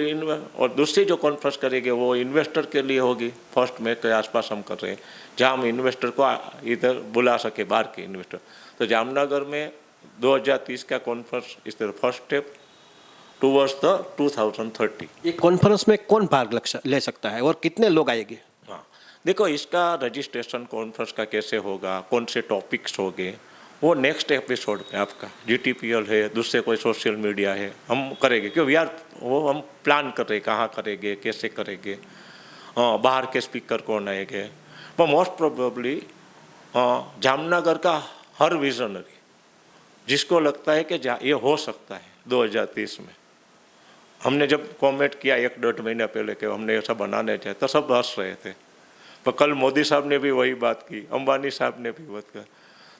Speaker 8: और दूसरी जो कॉन्फ्रेंस करेंगे वो इन्वेस्टर के लिए होगी। फर्स्ट में के आसपास हम कर रहे हैं जहाँ हम इन्वेस्टर को इधर बुला सके, बाहर के इन्वेस्टर। तो जामनगर में 2030 का कॉन्फ्रेंस इस तरह फर्स्ट स्टेप टूवर्ड्स द 2030।
Speaker 7: ये कॉन्फ्रेंस में कौन भाग ले सकता है और कितने लोग आएंगे?
Speaker 8: हाँ, देखो इसका रजिस्ट्रेशन कॉन्फ्रेंस का कैसे होगा, कौन से टॉपिक्स होंगे, वो नेक्स्ट एपिसोड में आपका GTPL है, दूसरे कोई सोशल मीडिया है, हम करेंगे। क्यों यार वो हम प्लान कर रहे कहाँ करेंगे, कैसे करेंगे, बाहर के स्पीकर कौन आएंगे। पर मोस्ट प्रोबेबली जामनगर का हर विजनरी जिसको लगता है कि ये हो सकता है 2030 में। हमने जब कमेंट किया 1-1.5 महीना पहले कि हमने ऐसा बनाने चाहिए तो सब हंस रहे थे। पर कल मोदी साहब ने भी वही बात की, अंबानी साहब ने भी बात की।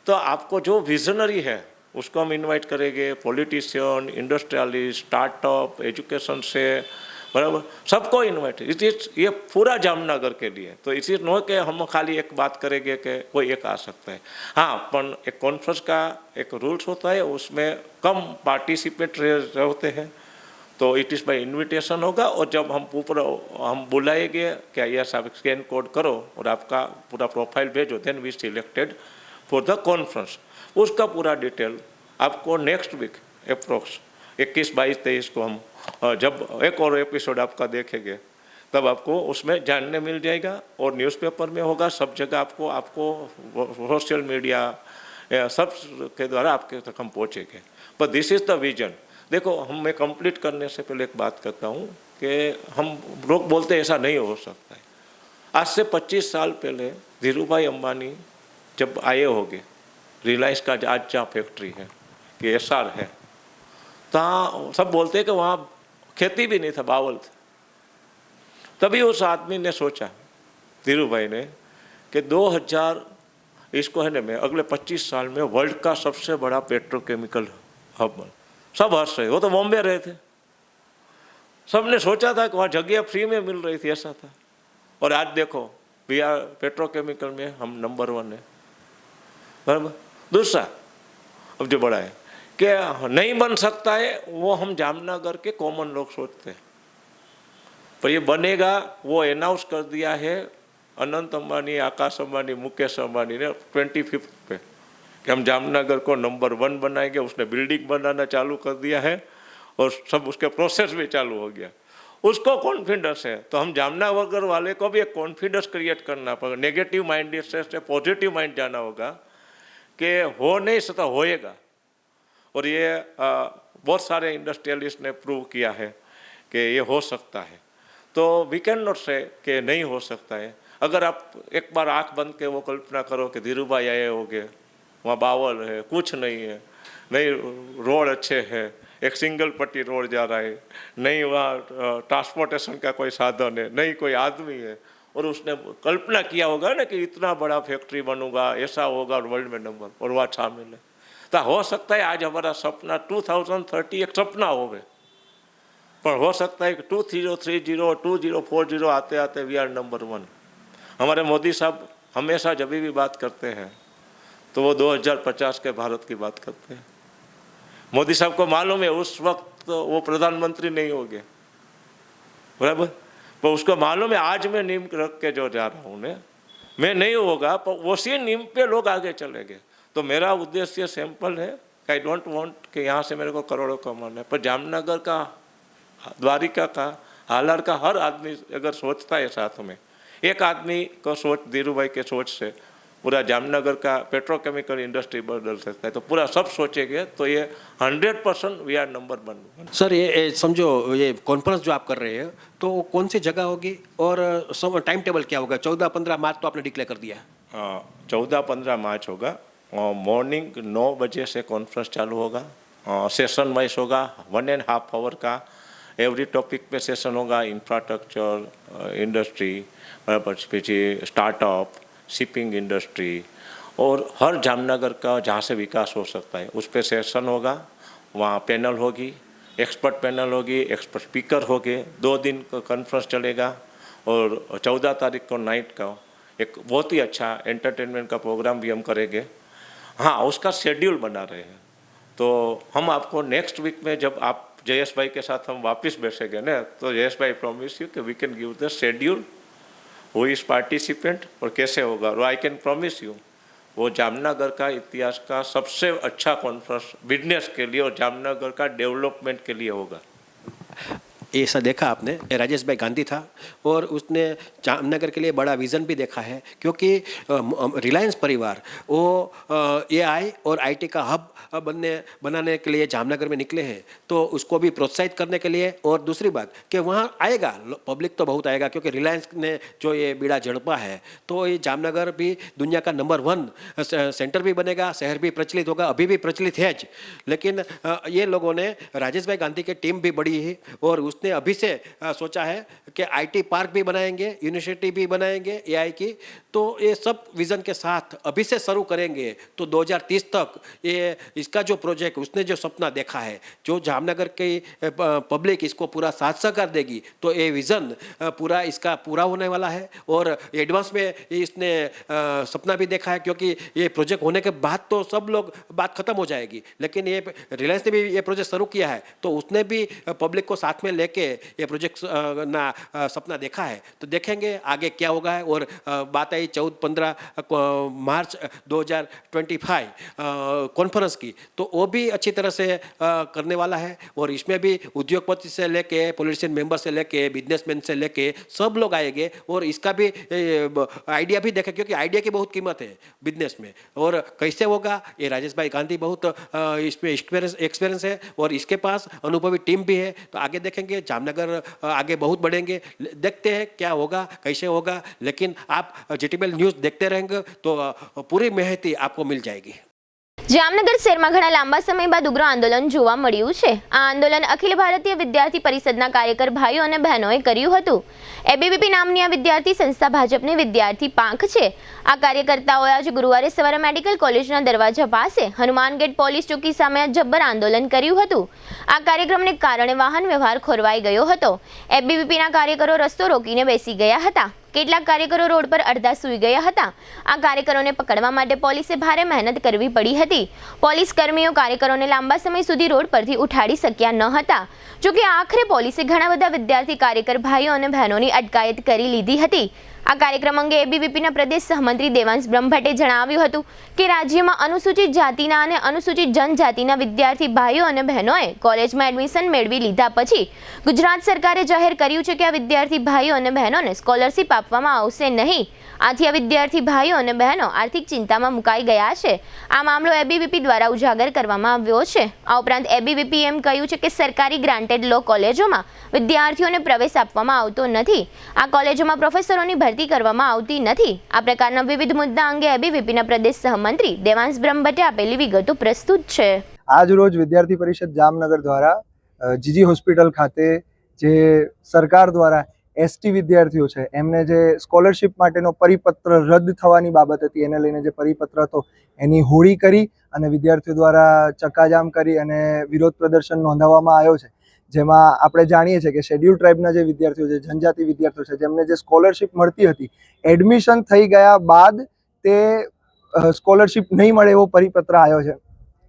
Speaker 8: तो आपको जो विजनरी है उसको हम इनवाइट करेंगे, पॉलिटिशियन, इंडस्ट्रियलिस्ट, स्टार्टअप, एजुकेशन से, बराबर सबको इनवाइट। ये पूरा जामनगर के लिए। तो इसी नो कि हम खाली एक बात करेंगे कि कोई एक आ सकता है। हाँ, पर एक कॉन्फ्रेंस का एक रूल्स होता है, उसमें कम पार्टिसिपेट होते हैं, तो इट इज़ बाय इनविटेशन होगा। और जब हम पूरा हम बुलाएंगे क्या ये सब स्कैन कोड करो और आपका पूरा प्रोफाइल भेजो, then we selected for the conference. उसका पूरा डिटेल आपको नेक्स्ट वीक अप्रोक्स 21, 22, 23 को हम जब एक और एपिसोड आपका देखेंगे तब आपको उसमें जानने मिल जाएगा। और न्यूज़पेपर में होगा, सब जगह आपको सोशल मीडिया सब के द्वारा आपके तक हम पहुँचेंगे। पर दिस इज़ द विजन। देखो हम मैं कंप्लीट करने से पहले एक बात करता हूँ कि हम लोग बोलते हैं ऐसा नहीं हो सकता है। आज से 25 साल पहले धीरू भाई अंबानी जब आए होंगे, रिलायंस का आज जहाँ फैक्ट्री है कि SR है, तहाँ सब बोलते हैं कि वहाँ खेती भी नहीं था, बावल था। तभी उस आदमी ने सोचा, धीरू भाई ने, कि 2000 इसको है ना मैं अगले 25 साल में वर्ल्ड का सबसे बड़ा पेट्रोकेमिकल हब बन। सब हंस रहे, वो तो बॉम्बे रहे थे। सबने सोचा था कि वहाँ जगह फ्री में मिल रही थी, ऐसा था। और आज देखो वी आर पेट्रोकेमिकल में हम नंबर 1 है, बराबर। दूसरा अब जो बड़ा है कि नहीं बन सकता है, वो हम जामनगर के कॉमन लोग सोचते हैं। पर ये बनेगा, वो अनाउंस कर दिया है अनंत अंबानी, आकाश अंबानी, मुकेश अंबानी ने 25 पे कि हम जामनगर को नंबर 1 बनाएंगे। उसने बिल्डिंग बनाना चालू कर दिया है और सब उसके प्रोसेस भी चालू हो गया। उसको कॉन्फिडेंस है, तो हम जामनगर वाले को भी एक कॉन्फिडेंस क्रिएट करना पड़ेगा। नेगेटिव माइंड से पॉजिटिव माइंड जाना होगा कि हो नहीं सकता, होएगा। और ये बहुत सारे इंडस्ट्रियलिस्ट ने प्रूव किया है कि ये हो सकता है। तो वी कैन नॉट से कि नहीं हो सकता है। अगर आप एक बार आंख बंद के वो कल्पना करो कि धीरू भाई आए होंगे, वहाँ बावल है, कुछ नहीं है, नहीं रोड अच्छे है, एक सिंगल पट्टी रोड जा रहा है, नहीं वहाँ ट्रांसपोर्टेशन का कोई साधन है, नहीं कोई आदमी है, और उसने कल्पना किया होगा ना कि इतना बड़ा फैक्ट्री बनूंगा, ऐसा होगा वर्ल्ड में नंबर, और वहाँ शामिल है। तो हो सकता है आज हमारा सपना 2030 एक सपना होवे, पर हो सकता है कि 2030 और 2040 आते आते वी आर नंबर 1। हमारे मोदी साहब हमेशा जब भी बात करते हैं तो वो 2050 के भारत की बात करते हैं। मोदी साहब को मालूम है उस वक्त वो प्रधानमंत्री नहीं होंगे, बराबर। पर उसको मालूम है आज मैं नींव रख के जो जा रहा हूँ मैं नहीं होगा, पर उसी नींव पे लोग आगे चलेंगे। तो मेरा उद्देश्य सिंपल है, आई डोंट वांट कि यहाँ से मेरे को करोड़ों कमाना है, पर जामनगर का, द्वारिका का, हालार का हर आदमी अगर सोचता है साथ में, एक आदमी को सोच धीरू भाई के सोच से पूरा जामनगर का पेट्रोकेमिकल इंडस्ट्री बदल सकता है। तो पूरा सब सोचेंगे तो ये 100% वी आर नंबर 1।
Speaker 7: सर ये समझो, ये कॉन्फ्रेंस जो आप कर रहे हैं तो वो कौन सी जगह होगी और टाइम टेबल क्या होगा? 14-15 मार्च तो आपने डिक्लेयर कर दिया है।
Speaker 8: 14-15 मार्च होगा, मॉर्निंग 9 बजे से कॉन्फ्रेंस चालू होगा। सेशन वाइज होगा, 1.5 आवर का एवरी टॉपिक पे सेशन होगा। इंफ्रास्ट्रक्चर, इंडस्ट्री, फिर स्टार्टअप, शिपिंग इंडस्ट्री, और हर जामनगर का जहाँ से विकास हो सकता है उस पर सेशन होगा। वहाँ पैनल होगी, एक्सपर्ट पैनल होगी, एक्सपर्ट स्पीकर होंगे। 2 दिन का कॉन्फ्रेंस चलेगा और 14 तारीख को नाइट का एक बहुत ही अच्छा एंटरटेनमेंट का प्रोग्राम भी हम करेंगे। हाँ, उसका शेड्यूल बना रहे हैं, तो हम आपको नेक्स्ट वीक में जब आप जयेश भाई के साथ हम वापस बैठेंगे ना, तो जयेश भाई प्रॉमिस यू कि we can give the schedule, who is participant और कैसे होगा। और आई कैन प्रॉमिस यू वो जामनगर का इतिहास का सबसे अच्छा कॉन्फ्रेंस बिजनेस के लिए और जामनगर का डेवलपमेंट के लिए होगा।
Speaker 7: ऐसा देखा आपने, राजेश भाई गांधी था और उसने जामनगर के लिए बड़ा विज़न भी देखा है, क्योंकि रिलायंस परिवार वो AI और IT का हब बनाने के लिए जामनगर में निकले हैं, तो उसको भी प्रोत्साहित करने के लिए। और दूसरी बात कि वहाँ आएगा पब्लिक तो बहुत आएगा, क्योंकि रिलायंस ने जो ये बीड़ा झड़पा है, तो ये जामनगर भी दुनिया का नंबर 1 सेंटर भी बनेगा, शहर भी प्रचलित होगा, अभी भी प्रचलित है। लेकिन ये लोगों ने, राजेश भाई गांधी की टीम भी बड़ी है और उसने अभी से सोचा है कि IT पार्क भी बनाएंगे, यूनिवर्सिटी भी बनाएंगे AI की। तो ये सब विज़न के साथ अभी से शुरू करेंगे तो 2030 तक ये इसका जो प्रोजेक्ट, उसने जो सपना देखा है, जो जामनगर की पब्लिक इसको पूरा साथ सहकार देगी, तो ये विज़न पूरा इसका पूरा होने वाला है। और एडवांस में इसने सपना भी देखा है, क्योंकि ये प्रोजेक्ट होने के बाद तो सब लोग बात खत्म हो जाएगी, लेकिन ये रिलायंस ने भी ये प्रोजेक्ट शुरू किया है, तो उसने भी पब्लिक को साथ में लेके ये प्रोजेक्ट ना सपना देखा है। तो देखेंगे आगे क्या होगा है। और बात आई 14-15 मार्च 2025 कॉन्फ्रेंस की, तो वो भी अच्छी तरह से करने वाला है। और इसमें भी उद्योगपति से लेके, पॉलिटिशियन मेंबर से लेके, बिजनेसमैन से लेके सब लोग आएंगे और इसका भी आइडिया भी देखें, क्योंकि आइडिया की बहुत कीमत है बिजनेस में। और कैसे होगा, ये राजेश भाई गांधी बहुत इसमें एक्सपीरियंस है और इसके पास अनुभवी टीम भी है। तो आगे देखेंगे, जामनगर आगे बहुत बढ़ेंगे, देखते हैं क्या होगा, कैसे होगा। लेकिन आप GTPL न्यूज़ देखते रहेंगे तो પૂરી માહિતી आपको मिल जाएगी।
Speaker 1: જામનગર શહેરમાં ઘણા લાંબા સમય બાદ ઉગ્ર આંદોલન જોવા મળ્યું છે। આ આંદોલન અખિલ ભારતીય વિદ્યાર્થી પરિષદના કાર્યકર ભાઈઓ અને બહેનોએ કર્યું હતું। ABVP નામની આ વિદ્યાર્થી સંસ્થા ભાજપની વિદ્યાર્થી પાંખ છે। આ કાર્યકર્તાઓએ આજે ગુરુવારે સવારે મેડિકલ કોલેજના દરવાજા પાસે હનુમાન ગેટ પોલીસ ચોકી સામે જબ્બર આંદોલન કર્યું હતું। આ કાર્યક્રમને કારણે વાહન વ્યવહાર ખોરવાઈ ગયો હતો। ABVPના કાર્યકરો રસ્તો રોકીને બેસી ગયા હતા। કેટલાક કાર્યકરો રોડ પર અડધા સૂઈ ગયા હતા। આ કાર્યકરોને પકડવા માટે પોલીસે ભારે મહેનત કરવી પડી હતી। પોલીસ કર્મીઓ કાર્યકરોને લાંબા સમય સુધી રોડ પરથી ઉઠાડી શક્યા ન હતા। જો કે આખરે પોલીસે ઘણા બધા વિદ્યાર્થી કાર્યકર ભાઈઓ અને બહેનોની અટકાયત કરી લીધી હતી। આ કાર્યક્રમ અંગે ABVPના પ્રદેશ સહમંત્રી દેવાંશ બ્રહ્મભટ્ટે જણાવ્યું હતું કે રાજ્યમાં અનુસૂચિત જાતિના અને અનુસૂચિત જનજાતિના વિદ્યાર્થી ભાઈઓ અને બહેનોએ કોલેજમાં એડમિશન મેળવી લીધા પછી ગુજરાત સરકારે જાહેર કર્યું છે કે આ વિદ્યાર્થી ભાઈઓ અને બહેનોને સ્કોલરશિપ આપવામાં આવશે નહીં। આથી આ વિદ્યાર્થી ભાઈઓ અને બહેનો આર્થિક ચિંતામાં મુકાઈ ગયા છે। આ મામલો ABVP દ્વારા ઉજાગર કરવામાં આવ્યો છે। આ ઉપરાંત ABVP એમ કહ્યું છે કે સરકારી ગ્રાન્ટેડ લો કોલેજોમાં વિદ્યાર્થીઓને પ્રવેશ આપવામાં આવતો નથી। આ કોલેજોમાં પ્રોફેસરોની ભરતી કરવામાં આવતી નથી। આ પ્રકારના વિવિધ મુદ્દા અંગે ABVPના પ્રદેશ સહમંત્રી દેવાંશ બ્રહ્મભટ્ટે આપેલી વિગતો પ્રસ્તુત છે।
Speaker 9: આજ રોજ વિદ્યાર્થી પરિષદ જામનગર દ્વારા જીજી હોસ્પિટલ ખાતે જે સરકાર દ્વારા ST વિદ્યાર્થીઓ છે એમને જે સ્કોલરશિપ માટેનો પરિપત્ર રદ થવાની બાબત હતી, એને લઈને જે પરિપત્ર હતો એની હોળી કરી અને વિદ્યાર્થીઓ દ્વારા ચક્કાજામ કરી અને વિરોધ પ્રદર્શન નોંધાવવામાં આવ્યો છે। જેમાં આપણે જાણીએ છીએ કે શેડ્યુલ ટ્રાઇબના જે વિદ્યાર્થીઓ છે, જનજાતિ વિદ્યાર્થીઓ છે, જેમને જે સ્કોલરશિપ મળતી હતી, એડમિશન થઈ ગયા બાદ તે સ્કોલરશિપ નહીં મળે એવો પરિપત્ર આવ્યો છે।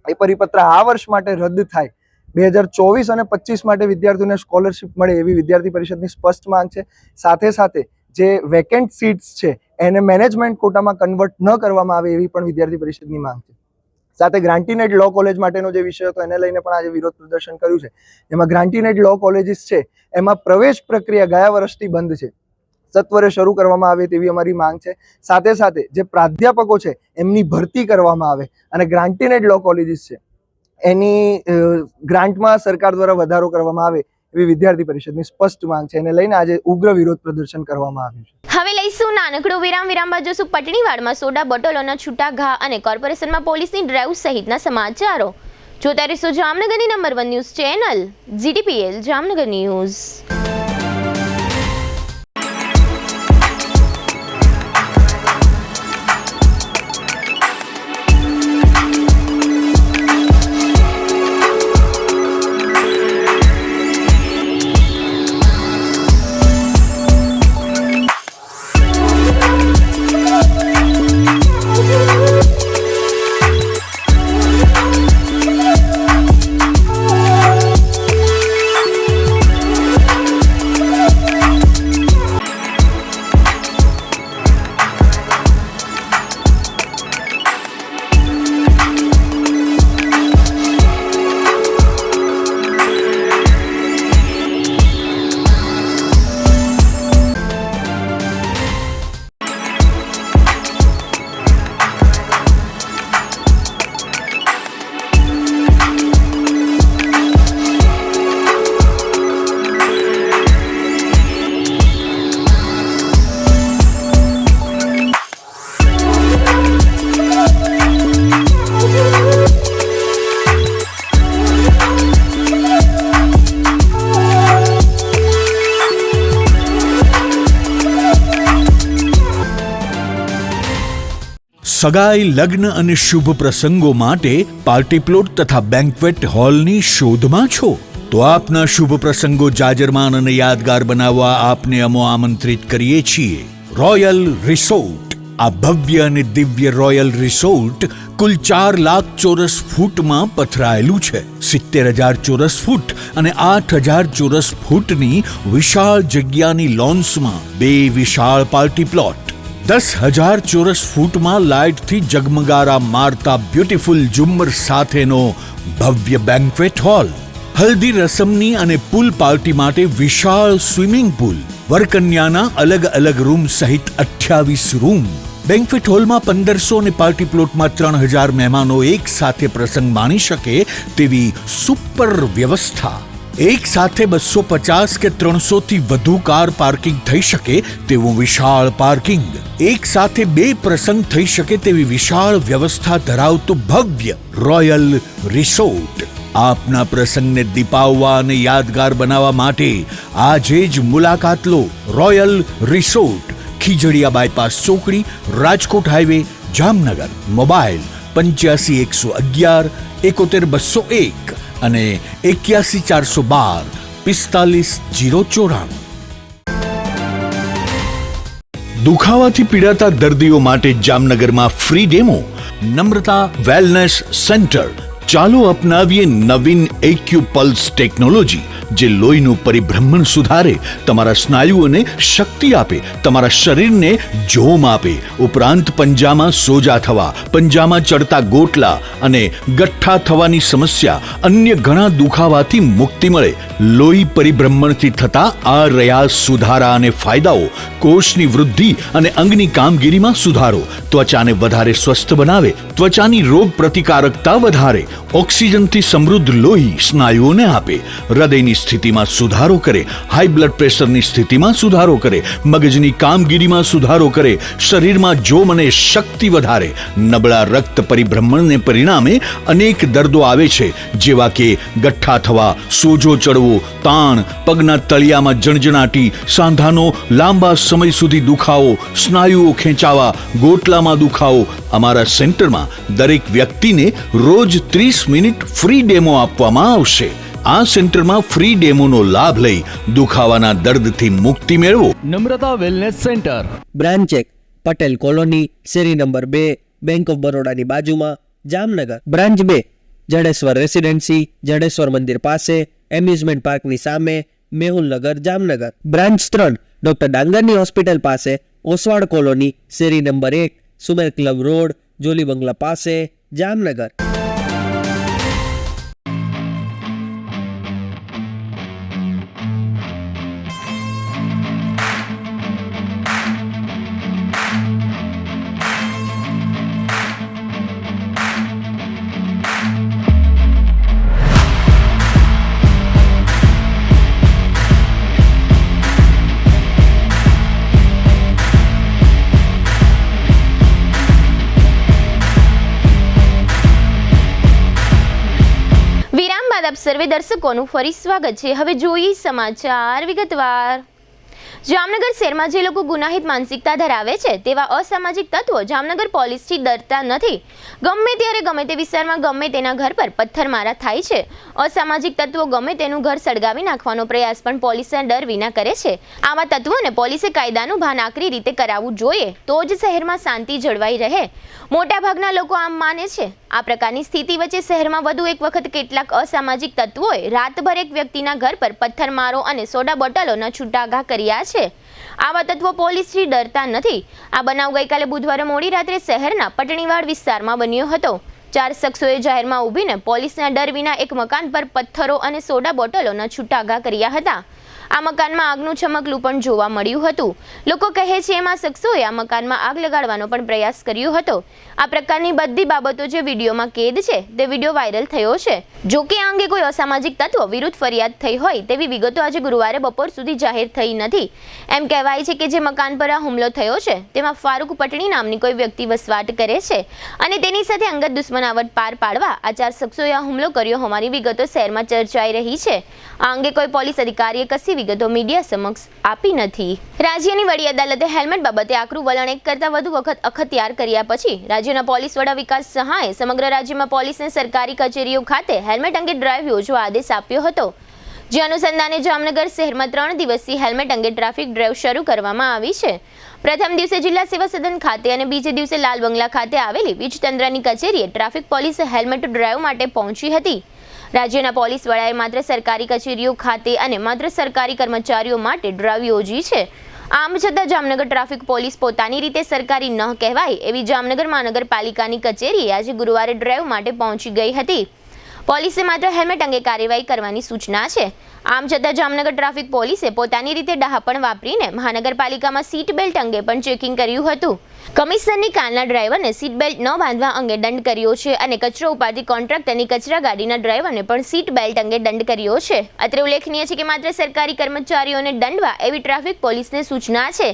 Speaker 9: એ પરિપત્ર આ વર્ષ માટે રદ થાય, 2024 અને 25 માટે વિદ્યાર્થીઓને સ્કોલરશિપ મળે એવી વિદ્યાર્થી પરિષદની સ્પષ્ટ માંગ છે। સાથે સાથે જે વેકેન્ટ સીટ્સ છે એને મેનેજમેન્ટ કોટામાં કન્વર્ટ ન કરવામાં આવે એવી પણ વિદ્યાર્થી પરિષદની માંગ છે। સાથે ગ્રાન્ટીનેડ લો કોલેજ માટેનો જે વિષય હતો એને લઈને પણ આજે વિરોધ પ્રદર્શન કર્યું છે। જેમાં ગ્રાન્ટીનેડ લો કોલેજીસ છે એમાં પ્રવેશ પ્રક્રિયા ગયા વર્ષથી બંધ છે, સત્વરે શરૂ કરવામાં આવે તેવી અમારી માંગ છે। સાથે સાથે જે પ્રાધ્યાપકો છે એમની ભરતી કરવામાં આવે અને ગ્રાન્ટીનેડ લો કોલેજીસ છે એની ગ્રાન્ટમાં સરકાર દ્વારા વધારો કરવામાં આવે એવી વિદ્યાર્થી પરિષદની સ્પષ્ટ માંગ છે। એને લઈને આજે ઉગ્ર વિરોધ પ્રદર્શન કરવામાં આવ્યું છે।
Speaker 1: હવે લઈશું નાનકડો વિરામ બાદ જોશું પટણીવાડમાં સોડા બોટલોના છૂટા ઘા અને કોર્પોરેશનમાં પોલીસની ડ્રાઈવ સહિતના સમાચારો। જોતા રહીશું જામનગરની number 1 news channel GTPL Jamnagar news.
Speaker 3: સગાઈ, લગ્ન અને શુભ પ્રસંગો માટે પાર્ટી પ્લોટ તથા બેન્ક્વેટ હોલની શોધમાં છો? તો આપના શુભ પ્રસંગો જાજરમાન અને યાદગાર બનાવવા આપને અમો આમંત્રિત કરીએ છીએ રોયલ રિસોર્ટ. આ ભવ્ય અને દિવ્ય રોયલ રિસોર્ટ કુલ 4 લાખ ચોરસ ફૂટમાં પથરાયેલું છે. 70,000 ચોરસ ફૂટ અને 8,000 ચોરસ ફૂટની વિશાળ જગ્યાની લોન્સમાં 2 વિશાળ પાર્ટી પ્લોટ, 10,000 ચોરસ ફૂટમાં લાઇટથી જગમગારા મારતા બ્યુટીફુલ ઝુમ્મર સાથેનો ભવ્ય બેન્ક્વેટ હોલ, હલ્દી રસમની અને પૂલ પાર્ટી માટે વિશાળ સ્વિમિંગ પૂલ, વરકન્યાના અલગ અલગ રૂમ સહિત 28 રૂમ. બેન્ક્વેટ હોલમાં 1500 અને પાર્ટી પ્લોટમાં 3,000 મહેમાનો એક સાથે પ્રસંગ માણી શકે તેવી સુપર વ્યવસ્થા. એક સાથે 250 કે 300 થી વધુ કાર પાર્કિંગ થઈ શકે તેવું વિશાળ પાર્કિંગ, એક સાથે 2 પ્રસંગ થઈ શકે તેવી વિશાળ વ્યવસ્થા ધરાવતું ભવ્ય રોયલ રિસોર્ટ. આપના પ્રસંગને દીપાવવા અને યાદગાર બનાવવા માટે આજે જ મુલાકાત લો. રોયલ રિસોર્ટ, ખીજડીયા બાયપાસ ચોકડી, રાજકોટ હાઈવે, જામનગર. મોબાઈલ 85 111 71 201 અને 81 412 45 094. દુખાવાથી પીડાતા દર્દીઓ માટે જામનગરમાં ફ્રી ડેમો. નમ્રતા વેલનેસ સેન્ટર. ચાલો અપનાવીએ નવીન એક્યુ પલ્સ ટેકનોલોજી, જે લોહીનું પરિભ્રમણ સુધારે, તમારા સ્નાયુઓને શક્તિ આપે, તમારા શરીરને જોમ આપે. ઉપરાંત પંજામાં સોજા થવા, પંજામાં ચડતા ગોટલા અને ગઠ્ઠા થવાની સમસ્યા, અન્ય ઘણા દુખાવાથી મુક્તિ મળે. લોહી પરિભ્રમણથી થતા આ રહ્યા સુધારા અને ફાયદાઓ. કોષની વૃદ્ધિ અને અંગની કામગીરીમાં સુધારો, ત્વચાને વધારે સ્વસ્થ બનાવે, ત્વચાની રોગ પ્રતિકારકતા વધારે, ઓક્સિજનથી સમૃદ્ધ લોહી સ્નાયુઓને આપે, હૃદયની સ્થિતિમાં સુધારો કરે, હાઈ બ્લડ પ્રેશરની સ્થિતિમાં સુધારો કરે, મગજની કામગીરીમાં સુધારો કરે, શરીરમાં જોમ અને શક્તિ વધારે. નબળા રક્ત પરિભ્રમણને પરિણામે અનેક દર્દો આવે છે, જેવા કે ગઠ્ઠા થવા, સોજો ચડવો, તાણ, પગના તળિયામાં જણજણાટી, સાંધાનો લાંબા સમય સુધી દુખાવો, સ્નાયુઓ ખેંચાવા, ગોટલામાં દુખાવો. અમારા સેન્ટરમાં દરેક વ્યક્તિને રોજ 30 મિનિટ ફ્રી ડેમો આપવામાં આવશે. આ સેન્ટરમાં ફ્રી ડેમોનો લાભ લઈ દુખાવાના દર્દથી મુક્તિ મેળવો.
Speaker 10: Namrata wellness centre,
Speaker 5: branch 1 Patel colony, શેરી નંબર 2, બેંક ઓફ બરોડાની બાજુમાં, જામનગર. બ્રાન્ચ 2 જડેશ્વર રેસિડેન્સી, જડેશ્વર મંદિર પાસે, એમ્યુઝમેન્ટ પાર્કની સામે, મેહુલનગર, જામનગર. બ્રાન્ચ 3 ડોક્ટર ડાંગરની હોસ્પિટલ પાસે, ઓસવાડ કોલોની, શેરી number 1, Sumer club road, jolly bungalow પાસે, જામનગર.
Speaker 1: આપ સર્વે દર્શકોનું ફરી સ્વાગત છે. હવે જોઈએ સમાચાર વિગતવાર. જામનગર શહેરમાં જે લોકો ગુનાહિત માનસિકતા ધરાવે છે તેવા અસામાજિક તત્વો જામનગર પોલીસથી ડરતા નથી. ગમે ત્યારે ગમે તે વિસ્તારમાં ગમે તેના ઘર પર પથ્થરમારા થાય છે. અસામાજિક તત્વો ગમે તેનું ઘર સળગાવી નાખવાનો પ્રયાસ પણ પોલીસના ડર વિના કરે છે. આવા તત્વોને પોલીસે કાયદાનું ભાન આકરી રીતે કરાવવું જોઈએ, તો જ શહેરમાં શાંતિ જળવાઈ રહે. મોટાભાગના લોકો આમ માને છે. આ પ્રકારની સ્થિતિ વચ્ચે શહેરમાં વધુ એક વખત કેટલાક અસામાજિક તત્વોએ રાતભર એક વ્યક્તિના ઘર પર પથ્થરમારો અને સોડા બોટલોના છૂટાઘા કર્યા છે. આવા તત્વો પોલીસથી ડરતા નથી. આ બનાવ ગઈકાલે બુધવારે મોડી રાત્રે શહેરના પટણીવાડ વિસ્તારમાં બન્યો હતો. 4 શખ્સોએ જાહેરમાં ઊભીને પોલીસના ડર વિના એક મકાન પર પથ્થરો અને સોડા બોટલોના છૂટાઘા કર્યા હતા. આ મકાનમાં આગનું ચમકલું પણ જોવા મળ્યું હતું. લોકો કહે છે એમાં શખ્સોએ આ મકાનમાં આગ લગાડવાનો પણ પ્રયાસ કર્યો હતો. આ પ્રકારની બધી બાબતો જે વિડીયોમાં કેદ છે તે વિડીયો વાયરલ થયો છે. જો કે આ અંગે કોઈ અસામાજિક તત્વો વિરુદ્ધ ફરિયાદ થઈ હોય તેવી વિગતો આજે ગુરુવારે બપોર સુધી જાહેર થઈ નથી. એમ કહેવાય છે કે જે મકાન પર આ હુમલો થયો છે તેમાં ફારૂક પટણી નામની કોઈ વ્યક્તિ વસવાટ કરે છે અને તેની સાથે અંગત દુશ્મનાવટ પાર પાડવા આ 4 શખ્સોએ આ હુમલો કર્યો હોવાની વિગતો શહેરમાં ચર્ચાઈ રહી છે. આ અંગે કોઈ પોલીસ અધિકારીએ કશી વિગતો મીડિયા સમક્ષ આપી નથી. રાજ્યની વડી અદાલતે હેલ્મેટ બાબતે આકરું વલણ એક કરતાં વધુ વખત અખત્યાર કર્યા પછી રાજ્યના પોલીસ વડા વિકાસ સહાયે સમગ્ર રાજ્યમાં પોલીસને સરકારી કચેરીઓ ખાતે હેલ્મેટ અંગે ડ્રાઈવ યોજવા આદેશ આપ્યો હતો. જે અનુસંધાને જામનગર શહેરમાં 3 દિવસીય હેલ્મેટ અંગે ટ્રાફિક ડ્રાઈવ શરૂ કરવામાં આવી છે. પ્રથમ દિવસે જિલ્લા સેવા સદન ખાતે અને બીજે દિવસે લાલ બંગલા ખાતે આવેલી વીજ તંત્રની કચેરીએ ટ્રાફિક પોલીસ હેલ્મેટ ડ્રાઈવ માટે પહોંચી હતી. રાજ્યના પોલીસ વડાએ માત્ર સરકારી કચેરીઓ ખાતે અને માત્ર સરકારી કર્મચારીઓ માટે ડ્રાઈવ યોજી છે. આમ છતાં જામનગર ટ્રાફિક પોલીસ પોતાની રીતે સરકારી ન કહેવાય એવી જામનગર મહાનગરપાલિકાની કચેરીએ આજે ગુરુવારે ડ્રાઈવ માટે પહોંચી ગઈ હતી. પોલીસે માત્ર હેલ્મેટ અંગે કાર્યવાહી કરવાની સૂચના છે. આમ છતાં જામનગર ટ્રાફિક પોલીસે પોતાની રીતે ડહાપણ વાપરીને મહાનગરપાલિકામાં સીટ બેલ્ટ અંગે પણ ચેકિંગ કર્યું હતું. કમિશનરની કારના ડ્રાઈવરને સીટ બેલ્ટ ન બાંધવા અંગે દંડ કર્યો છે અને કચરો ઉપાડતી કોન્ટ્રાક્ટરની કચરા ગાડીના ડ્રાઈવરને પણ સીટ બેલ્ટ અંગે દંડ કર્યો છે. અત્રે ઉલ્લેખનીય છે કે માત્ર સરકારી કર્મચારીઓને દંડવા એવી ટ્રાફિક પોલીસને સૂચના છે.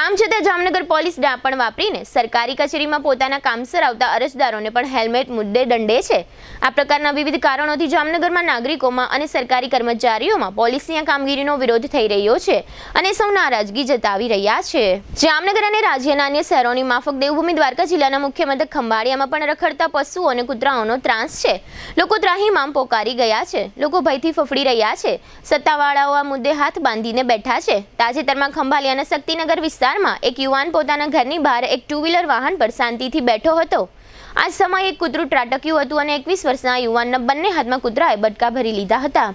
Speaker 1: આમ છતાં જામનગર પોલીસ ડહાપણ વાપરીને સરકારી કચેરીમાં પોતાના કામસર આવતા અરજદારોને પણ હેલ્મેટ મુદ્દે દંડે છે. આ પ્રકારના વિવિધ કારણોથી જામનગરમાં નાગરિકોમાં અને સરકારી કર્મચારીઓમાં પોલીસની આ કામગીરીનો વિરોધ થઈ રહ્યો છે અને સૌ નારાજગી જતાવી રહ્યા છે. જામનગર અને રાજ્યના અન્ય શહેરોની માફક દેવભૂમિ દ્વારકા જિલ્લાના મુખ્ય મથક ખંભાળિયામાં પણ રખડતા પશુઓ અને કૂતરાઓનો ત્રાસ છે. લોકો ત્રાહિમામ પોકારી ગયા છે. લોકો ભયથી ફફડી રહ્યા છે. સત્તાવાળાઓ આ મુદ્દે હાથ બાંધીને બેઠા છે. તાજેતરમાં ખંભાળિયાના શક્તિનગર વિસ્તારમાં એક યુવાન પોતાના ઘરની બહાર એક 2-વ્હીલર વાહન પર શાંતિથી બેઠો હતો. આ સમયે એક કૂતરું ત્રાટક્યું હતું અને 21 વર્ષના યુવાનના બંને હાથમાં કૂતરાએ બટકા ભરી લીધા હતા.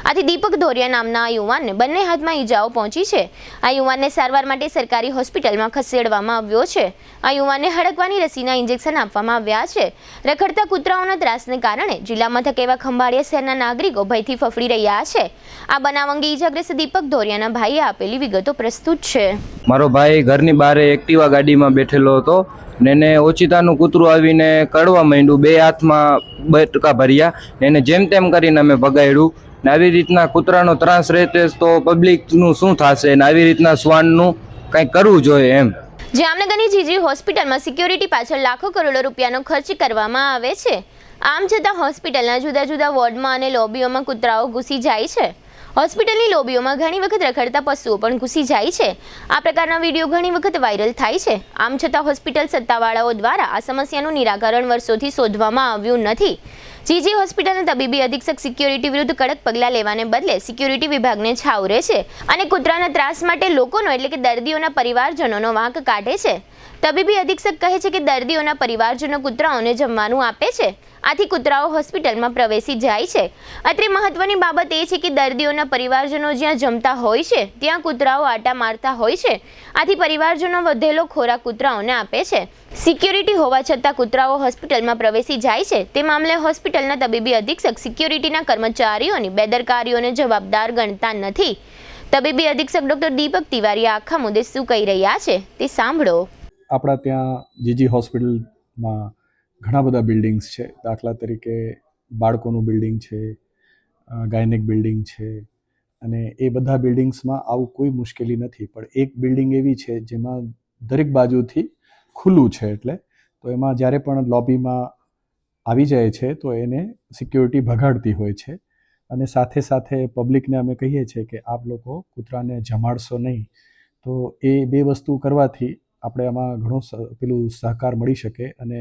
Speaker 1: આથી દીપક ધોરિયા નામના આ યુવાનને બંને હાથમાં ઈજાઓ પહોંચી છે. આ યુવાનને સારવાર માટે સરકારી હોસ્પિટલમાં ખસેડવામાં આવ્યો છે. આ યુવાનને હડકવાની રસીના ઇન્જેક્શન આપવામાં આવ્યા છે. રખડતા કૂતરાઓના ત્રાસને કારણે જિલ્લા મથક એવા ખંભાળિયા શહેરના નાગરિકો ભયથી ફફડી રહ્યા છે. આ બનાવ અંગે ઈજાગ્રસ્ત દીપક ધોરિયાના ભાઈએ આપેલી વિગતો પ્રસ્તુત છે.
Speaker 11: મારો ભાઈ ઘરની બહાર એક્ટિવા ગાડીમાં બેઠેલો હતો ને એને ઓચિતાનું કૂતરું આવીને કડવા માંડ્યું. 2 હાથમાં બટકા ભર્યા ને એને જેમ તેમ કરીને અમે ભગાડ્યું. ને આવી રીતના કૂતરાનો ત્રાસ રહેતે તો પબ્લિકનું શું થશે ને આવી રીતના શ્વાનનું કંઈક કરવું જોઈએ એમ.
Speaker 1: જામનગરની જીજી હોસ્પિટલમાં સિક્યોરિટી પાછળ લાખો કરોડો રૂપિયાનો ખર્ચ કરવામાં આવે છે. આમ છતાં હોસ્પિટલના જુદા જુદા વોર્ડમાં અને લોબીઓમાં કૂતરાઓ ઘૂસી જાય છે. હોસ્પિટલની લોબીઓમાં ઘણી વખત રખડતા પશુઓ પણ ઘૂસી જાય છે. આ પ્રકારના વિડીયો ઘણી વખત વાયરલ થાય છે. આમ છતાં હોસ્પિટલ સત્તાવાળાઓ દ્વારા આ સમસ્યાનું નિરાકરણ વર્ષોથી શોધવામાં આવ્યું નથી. જીજી હોસ્પિટલના તબીબી અધિક્ષક સિક્યોરિટી વિરુદ્ધ કડક પગલાં લેવાને બદલે સિક્યોરિટી વિભાગને છાવરે છે અને કૂતરાના ત્રાસ માટે લોકોનો એટલે કે દર્દીઓના પરિવારજનોનો વાંક કાઢે છે. તબીબી અધિક્ષક કહે છે કે દર્દીઓના પરિવારજનો કૂતરાઓને જમવાનું આપે છે. આથી કૂતરાઓ હોસ્પિટલમાં પ્રવેશી જાય છે. અત્રે મહત્વની બાબત એ છે કે દર્દીઓના પરિવારજનો જ્યાં જમતા હોય છે ત્યાં કૂતરાઓ આટા મારતા હોય છે. આથી પરિવારજનો વધેલો ખોરાક કૂતરાઓને આપે છે. સિક્યોરિટી હોવા છતાં કૂતરાઓ હોસ્પિટલમાં પ્રવેશી જાય છે તે મામલે હોસ્પિટલના તબીબી અધિક્ષક સિક્યોરિટીના કર્મચારીઓની બેદરકારીઓને જવાબદાર ગણતા નથી. તબીબી અધિક્ષક ડોક્ટર દીપક તિવારી આખા મુદ્દે શું કહી રહ્યા છે તે સાંભળો.
Speaker 12: આપણા ત્યાં જીજી હોસ્પિટલમાં ઘણા બધા બિલ્ડિંગ્સ છે. દાખલા તરીકે બાળકોનું બિલ્ડિંગ છે, ગાયનેક બિલ્ડિંગ છે અને એ બધા બિલ્ડિંગ્સમાં આવું કોઈ મુશ્કેલી નથી. પણ એક બિલ્ડિંગ એવી છે જેમાં દરેક બાજુથી ખુલ્લું છે. એટલે તો એમાં જ્યારે પણ લોબીમાં આવી જાય છે તો એને સિક્યોરિટી ભગાડતી હોય છે અને સાથે સાથે પબ્લિકને અમે કહીએ છીએ કે આપ લોકો કૂતરાને જમાડશો નહીં. તો એ 2 વસ્તુ કરવાથી આપણે આમાં ઘણો પેલું સહકાર મળી શકે અને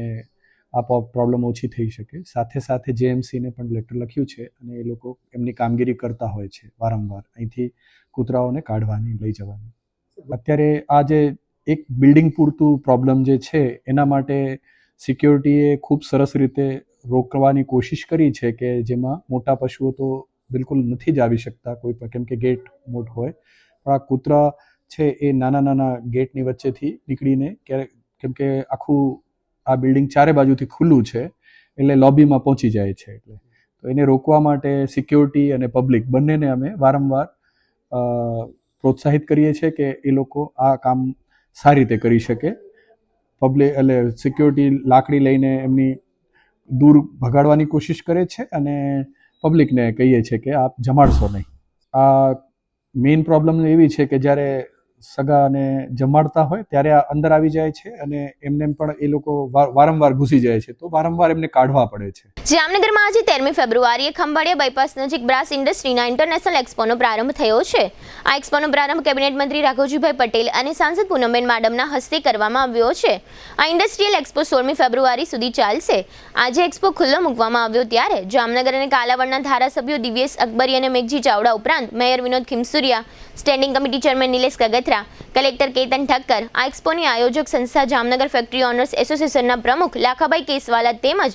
Speaker 12: આ પ્રોબ્લેમ ઓછી થઈ શકે. સાથે સાથે જેએમસીને પણ લેટર લખ્યું છે અને એ લોકો એમની કામગીરી કરતા હોય છે વારંવાર અહીંથી કૂતરાઓને કાઢવાની, લઈ જવાની. અત્યારે આ જે એક બિલ્ડિંગ પૂરતું પ્રોબ્લેમ જે છે એના માટે સિક્યોરિટીએ ખૂબ સરસ રીતે રોકવાની કોશિશ કરી છે કે જેમાં મોટા પશુઓ તો બિલકુલ નથી જ આવી શકતા કોઈ પણ, કેમ કે ગેટ મોટો હોય. પણ આ કૂતરા છે એ નાના નાના ગેટની વચ્ચેથી નીકળીને ક્યારેક, કેમ કે આખું આ બિલ્ડિંગ ચારે બાજુથી ખુલ્લું છે એટલે લોબીમાં પહોંચી જાય છે. એટલે તો એને રોકવા માટે સિક્યોરિટી અને પબ્લિક બંનેને અમે વારંવાર પ્રોત્સાહિત કરીએ છીએ કે એ લોકો આ કામ સારી રીતે કરી શકે. પબ્લિક એટલે સિક્યોરિટી લાકડી લઈને એમની દૂર ભગાડવાની કોશિશ કરે છે અને પબ્લિકને કહીએ છીએ કે આપ જમાડશો નહીં. આ મેઇન પ્રોબ્લેમ એવી છે કે જ્યારે સગાને જમાડતા હોય ત્યારે આ અંદર આવી જાય છે અને એમને પણ એ લોકો વારંવાર ઘૂસી જાય છે, તો વારંવાર એમને કાઢવા પડે છે.
Speaker 1: જામનગરમાં આજે 13મી ફેબ્રુઆરીએ ખંભાળિયા બાયપાસ નજીક બ્રાસ ઇન્ડસ્ટ્રીના ઇન્ટરનેશનલ એક્સપોનો પ્રારંભ થયો છે. આ એક્સપોનો પ્રારંભ કેબિનેટ મંત્રી રાઘવજીભાઈ પટેલ અને સાંસદ પૂનમબેન માડમના હસ્તે કરવામાં આવ્યો છે. આ ઇન્ડસ્ટ્રીયલ એક્સપો 16મી ફેબ્રુઆરી સુધી ચાલશે. આજે એક્સપો ખુલ્લો મૂકવામાં આવ્યો ત્યારે જામનગર અને કાલાવડના ધારાસભ્યો દિવ્યેશ અકબરી અને મેઘજી ચાવડા ઉપરાંત mayor Vinod Khimsuriya, standing committee chairman Nilesh Kagathara, collector Ketan Thakkar, આ એક્સપોની આયોજક સંસ્થા જામનગર ફેક્ટરી ઓનર્સ એસોસિએશનના પ્રમુખ લાખાભાઈ કેસવાલા તેમજ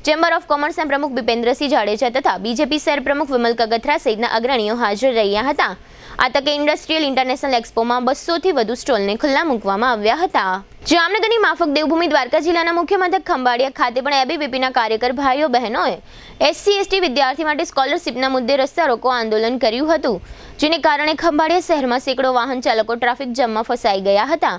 Speaker 1: ચેમ્બર ઓફ કોમર્સના પ્રમુખ ભૂપેન્દ્રસિંહ જાડેજા તથા બીજેપી શહેર પ્રમુખ વિમલ કગથરા સહિતના અગ્રણીઓ હાજર રહ્યા હતા. આ તકે ઇન્ડસ્ટ્રીયલ ઇન્ટરનેશનલ એક્સપોમાં 200થી વધુ સ્ટોલને ખુલ્લા મૂકવામાં આવ્યા હતા. જામનગરની માફક દેવભૂમિ દ્વારકા જિલ્લાના મુખ્ય મથક ખંભાળિયા ખાતે પણ એબીવીપીના કાર્યકર ભાઈઓ બહેનોએ SC/ST વિદ્યાર્થી માટે સ્કોલરશિપના મુદ્દે રસ્તા રોકો આંદોલન કર્યું હતું, જેને કારણે ખંભાળિયા શહેરમાં સેંકડો વાહન ચાલકો ટ્રાફિક જામમાં ફસાઈ ગયા હતા.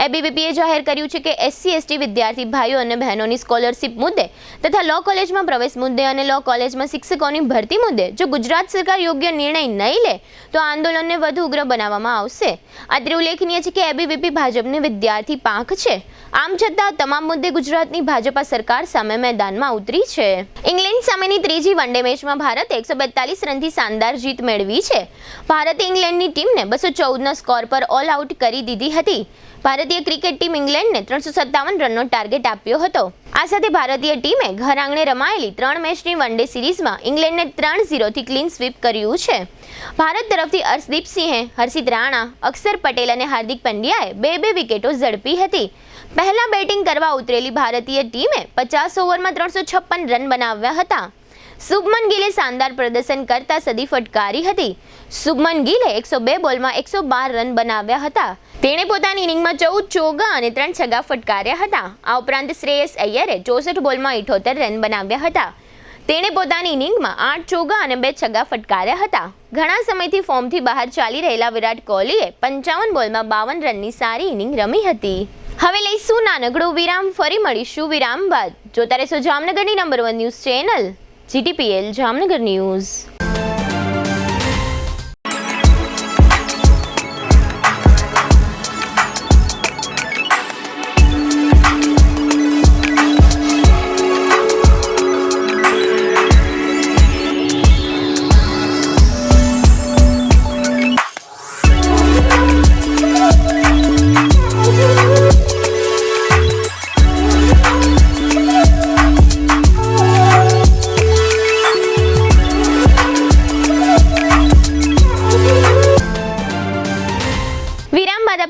Speaker 1: એબીવીપીએ જાહેર કર્યું છે કે SC/ST વિદ્યાર્થી ભાઈઓ અને બહેનોની સ્કોલરશિપ મુદ્દે તથા લો કોલેજમાં પ્રવેશ મુદ્દે અને લો કોલેજમાં શિક્ષકોની ભરતી મુદ્દે જો ગુજરાત સરકાર યોગ્ય નિર્ણય નહીં લે તો આંદોલનને વધુ ઉગ્ર બનાવવામાં આવશે. અત્રે ઉલ્લેખનીય છે કે એબીવીપી ભાજપની વિદ્યાર્થી પાંખ છે. આમ છતાં તમામ મુદ્દે ગુજરાતની ભાજપા સરકાર સામે મેદાનમાં ઉતરી છે. ઇંગ્લેન્ડ સામેની ત્રીજી વનડે મેચમાં ભારતે 142 રનથી શાનદાર જીત મેળવી છે. ભારતે ઇંગ્લેન્ડની ટીમને 214ના સ્કોર પર ઓલ આઉટ કરી દીધી હતી. ભારતીય ક્રિકેટ ટીમ ઇંગ્લેન્ડને 357 રનનો ટાર્ગેટ આપ્યો હતો. આ સાથે ભારતીય ટીમે ઘર આંગણે રમાયેલી 3 મેચની વનડે સિરીઝમાં ઇંગ્લેન્ડને 3-0થી ક્લીન સ્વીપ કર્યું છે. ભારત તરફથી અર્શદીપ સિંહે, હર્ષિત રાણા, અક્ષર પટેલ અને હાર્દિક પંડ્યાએ 2-2 વિકેટો ઝડપી હતી. પહેલા બેટિંગ કરવા ઉતરેલી ભારતીય ટીમે 50 ઓવરમાં 356 રન બનાવ્યા હતા. શુભમન ગિલે શાનદાર પ્રદર્શન કરતા સદી ફટકારી હતી. શુભમન ગિલે 102 બોલમાં 112 રન બનાવ્યા હતા. તેણે પોતાની ઇનિંગમાં 14 ચોગ્ગા અને 3 છગ્ગા ફટકાર્યા હતા. આ ઉપરાંત શ્રેયસ અય્યરે 64 બોલમાં 78 રન બનાવ્યા હતા. તેણે પોતાની ઇનિંગમાં 8 ચોગ્ગા અને 2 છગ્ગા ફટકાર્યા હતા. ઘણા સમયથી ફોર્મથી બહાર ચાલી રહેલા વિરાટ કોહલીએ 55 બોલમાં 52 રનની સારી ઇનિંગ રમી હતી. હવે લઈશું નાનકડો વિરામ, ફરી મળીશું વિરામ બાદ. જોતા રહેશો જામનગરની number 1 news channel GTPL Jamnagar news.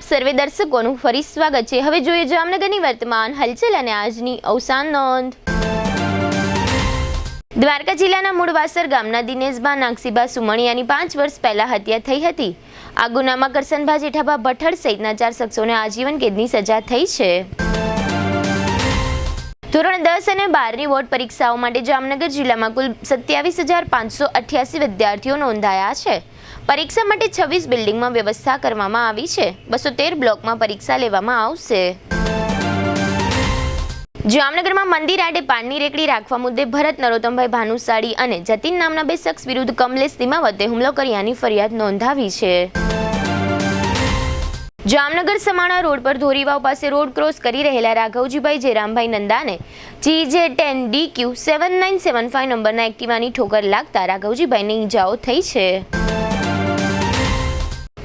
Speaker 1: સર્વે દર્શકોનું ફરી સ્વાગત છે. હવે જોઈએ જામનગરની વર્તમાન હલચલ અને આજની અવસાન નોંધ. દ્વારકા જિલ્લાના મૂળવાસર ગામના દિનેશબા નાગસીબા સુમણિયાની 5 વર્ષ પહેલા હત્યા થઈ હતી. આ ગુનામાં કરસનભા જેઠાબા ભઠ્ઠડ સહિતના 4 શખ્સોને આજીવન કેદની સજા થઈ છે. ધોરણ 10 અને 12ની બોર્ડ પરીક્ષાઓ માટે જામનગર જિલ્લામાં કુલ 27,588 વિદ્યાર્થીઓ નોંધાયા છે. પરીક્ષા માટે 26 બિલ્ડિંગમાં વ્યવસ્થા કરવામાં આવી છે. 213 બ્લોકમાં પરીક્ષા લેવામાં આવશે. જામનગરમાં મંદિર આડે પાનની રેકડી રાખવા મુદ્દે ભરત નરોત્તમભાઈ ભાનુશાળી અને જતીન નામના 2 શખ્સ વિરુદ્ધ કમલેશ દિમાવતે હુમલો કર્યાની ફરિયાદ નોંધાવી છે. જામનગર સમાણા રોડ પર ધોરીવાવ પાસે રોડ ક્રોસ કરી રહેલા રાઘવજીભાઈ જેરામભાઈ નંદાને GJ10DQ 7975 નંબરના એક્ટિવાની ઠોકર લાગતા રાઘવજીભાઈને ઈજાઓ થઈ છે.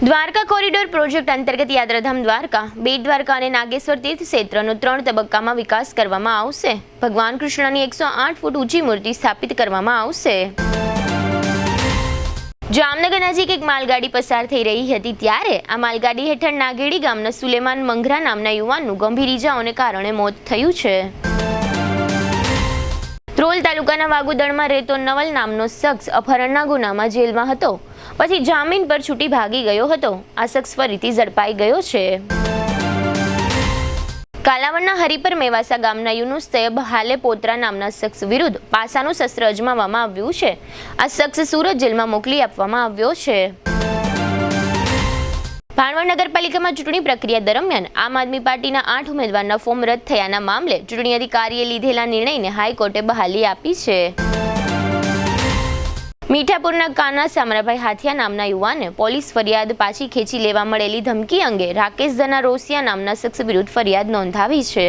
Speaker 1: દ્વારકા કોરિડોર પ્રોજેક્ટ અંતર્ગત યાત્રાધામ દ્વારકા, બેટ દ્વારકા અને નાગેશ્વર તીર્થ ક્ષેત્રનો 3 તબક્કામાં વિકાસ કરવામાં આવશે. ભગવાન કૃષ્ણની 108 ફૂટ ઊંચી મૂર્તિ સ્થાપિત કરવામાં આવશે. જામનગર નજીક એક માલગાડી પસાર થઈ રહી હતી ત્યારે આ માલગાડી હેઠળ નાગેડી ગામના સુલેમાન મંગરા નામના યુવાનનું ગંભીર ઈજાઓને કારણે મોત થયું છે. ધ્રોલ તાલુકાના વાગુદળમાં રહેતો નવલ નામનો શખ્સ અપહરણના ગુનામાં જેલમાં હતો, પછી જામીન પર છૂટી ભાગી ગયો હતો. આ શખ્સ ફરીથી ઝડપાઈ ગયો છે. કાલાવડના હરિપર મેવાસા ગામના યુનુસ તૈયબ હાલે પોત્રા નામના શખ્સ વિરુદ્ધ પાસાનું શસ્ત્ર અજમાવવામાં આવ્યું છે. આ શખ્સ સુરત જેલમાં મોકલી આપવામાં આવ્યો છે. ભાણવડ નગરપાલિકામાં ચૂંટણી પ્રક્રિયા દરમિયાન આમ આદમી પાર્ટીના 8 ઉમેદવારના ફોર્મ રદ થયાના મામલે ચૂંટણી અધિકારીએ લીધેલા નિર્ણયને હાઈકોર્ટે બહાલી આપી છે. મીઠાપુરના કાના સામરાભાઈ હાથિયા નામના યુવાને પોલીસ ફરિયાદ પાછી ખેંચી લેવા મળેલી ધમકી અંગે રાકેશ ધના રોસિયા નામના શખ્સ વિરુદ્ધ ફરિયાદ નોંધાવી છે.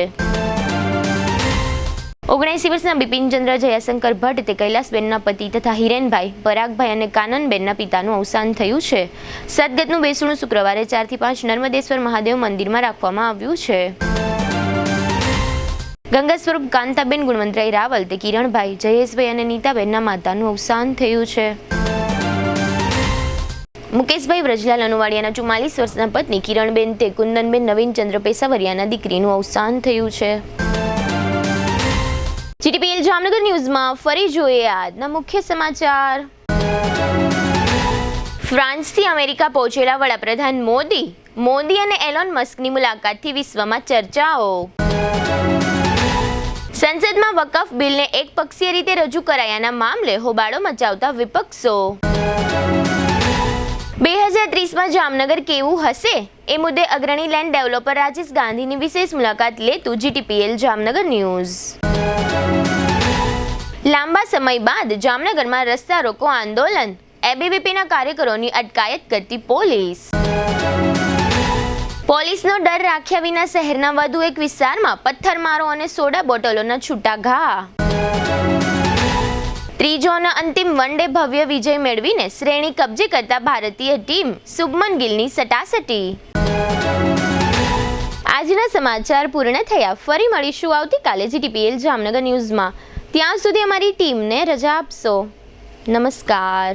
Speaker 1: 79 વર્ષના બિપિનચંદ્ર જયાશંકર ભટ્ટ તે કૈલાસબેનના પતિ તથા હિરેનભાઈ પરાગભાઈ અને કાનનબેનના પિતાનું અવસાન થયું છે. સદગતનું બેસણું શુક્રવારે 4 થી 5 નર્મદેશ્વર મહાદેવ મંદિરમાં રાખવામાં આવ્યું છે. ગંગા સ્વરૂપ કાંતાબેન ગુણવંતરાય રાવલ તે કિરણભાઈ જયેશભાઈ અને નીતાબેનના માતાનું અવસાન થયું છે. મુકેશભાઈ વ્રજલાલ અનુવાડિયાના 44 વર્ષના પત્ની કિરણબેન તે કુંદનબેન નવીનચંદ્ર પેશાવરિયાના દીકરીનું અવસાન થયું છે. જીટીપીએલ જામનગર ન્યૂઝમાં ફરી જોઈએ આજના મુખ્ય સમાચાર. ફ્રાન્સથી અમેરિકા પહોંચેલા વડાપ્રધાન મોદી અને એલોન મસ્કની મુલાકાતથી વિશ્વમાં ચર્ચાઓ. સંસદમાં વકફ બિલને એકપક્ષીય રીતે રજૂ કરાયાના મામલે હોબાળો મચાવતા વિપક્ષો. 2030માં જામનગર કેવું હશે એ મુદ્દે અગ્રણી લેન્ડ ડેવલપર રાજેશ ગાંધીની વિશેષ મુલાકાત લેતું જીટીપીએલ જામનગર ન્યૂઝ. લાંબા સમય બાદ જામનગરમાં રસ્તા રોકો આંદોલન, એબીવીપીના કાર્યકરોની અટકાયત કરતી પોલીસ. પોલીસનો ડર રાખ્યા વિના શહેરના વધુ એક વિસ્તારમાં પથ્થરમારો અને સોડા બોટલોના છૂટા ઘા. ત્રીજો અને અંતિમ વન ડે ભવ્ય વિજય મેળવીને શ્રેણી કબજે કરતા ભારતીય ટીમ, શુભમન ગિલની સટાસટી. આજના સમાચાર પૂર્ણ થયા. ફરી મળીશું આવતીકાલે જીટીપીએલ જામનગર ન્યૂઝમાં. ત્યાં સુધી અમારી ટીમને રજા આપશો. નમસ્કાર.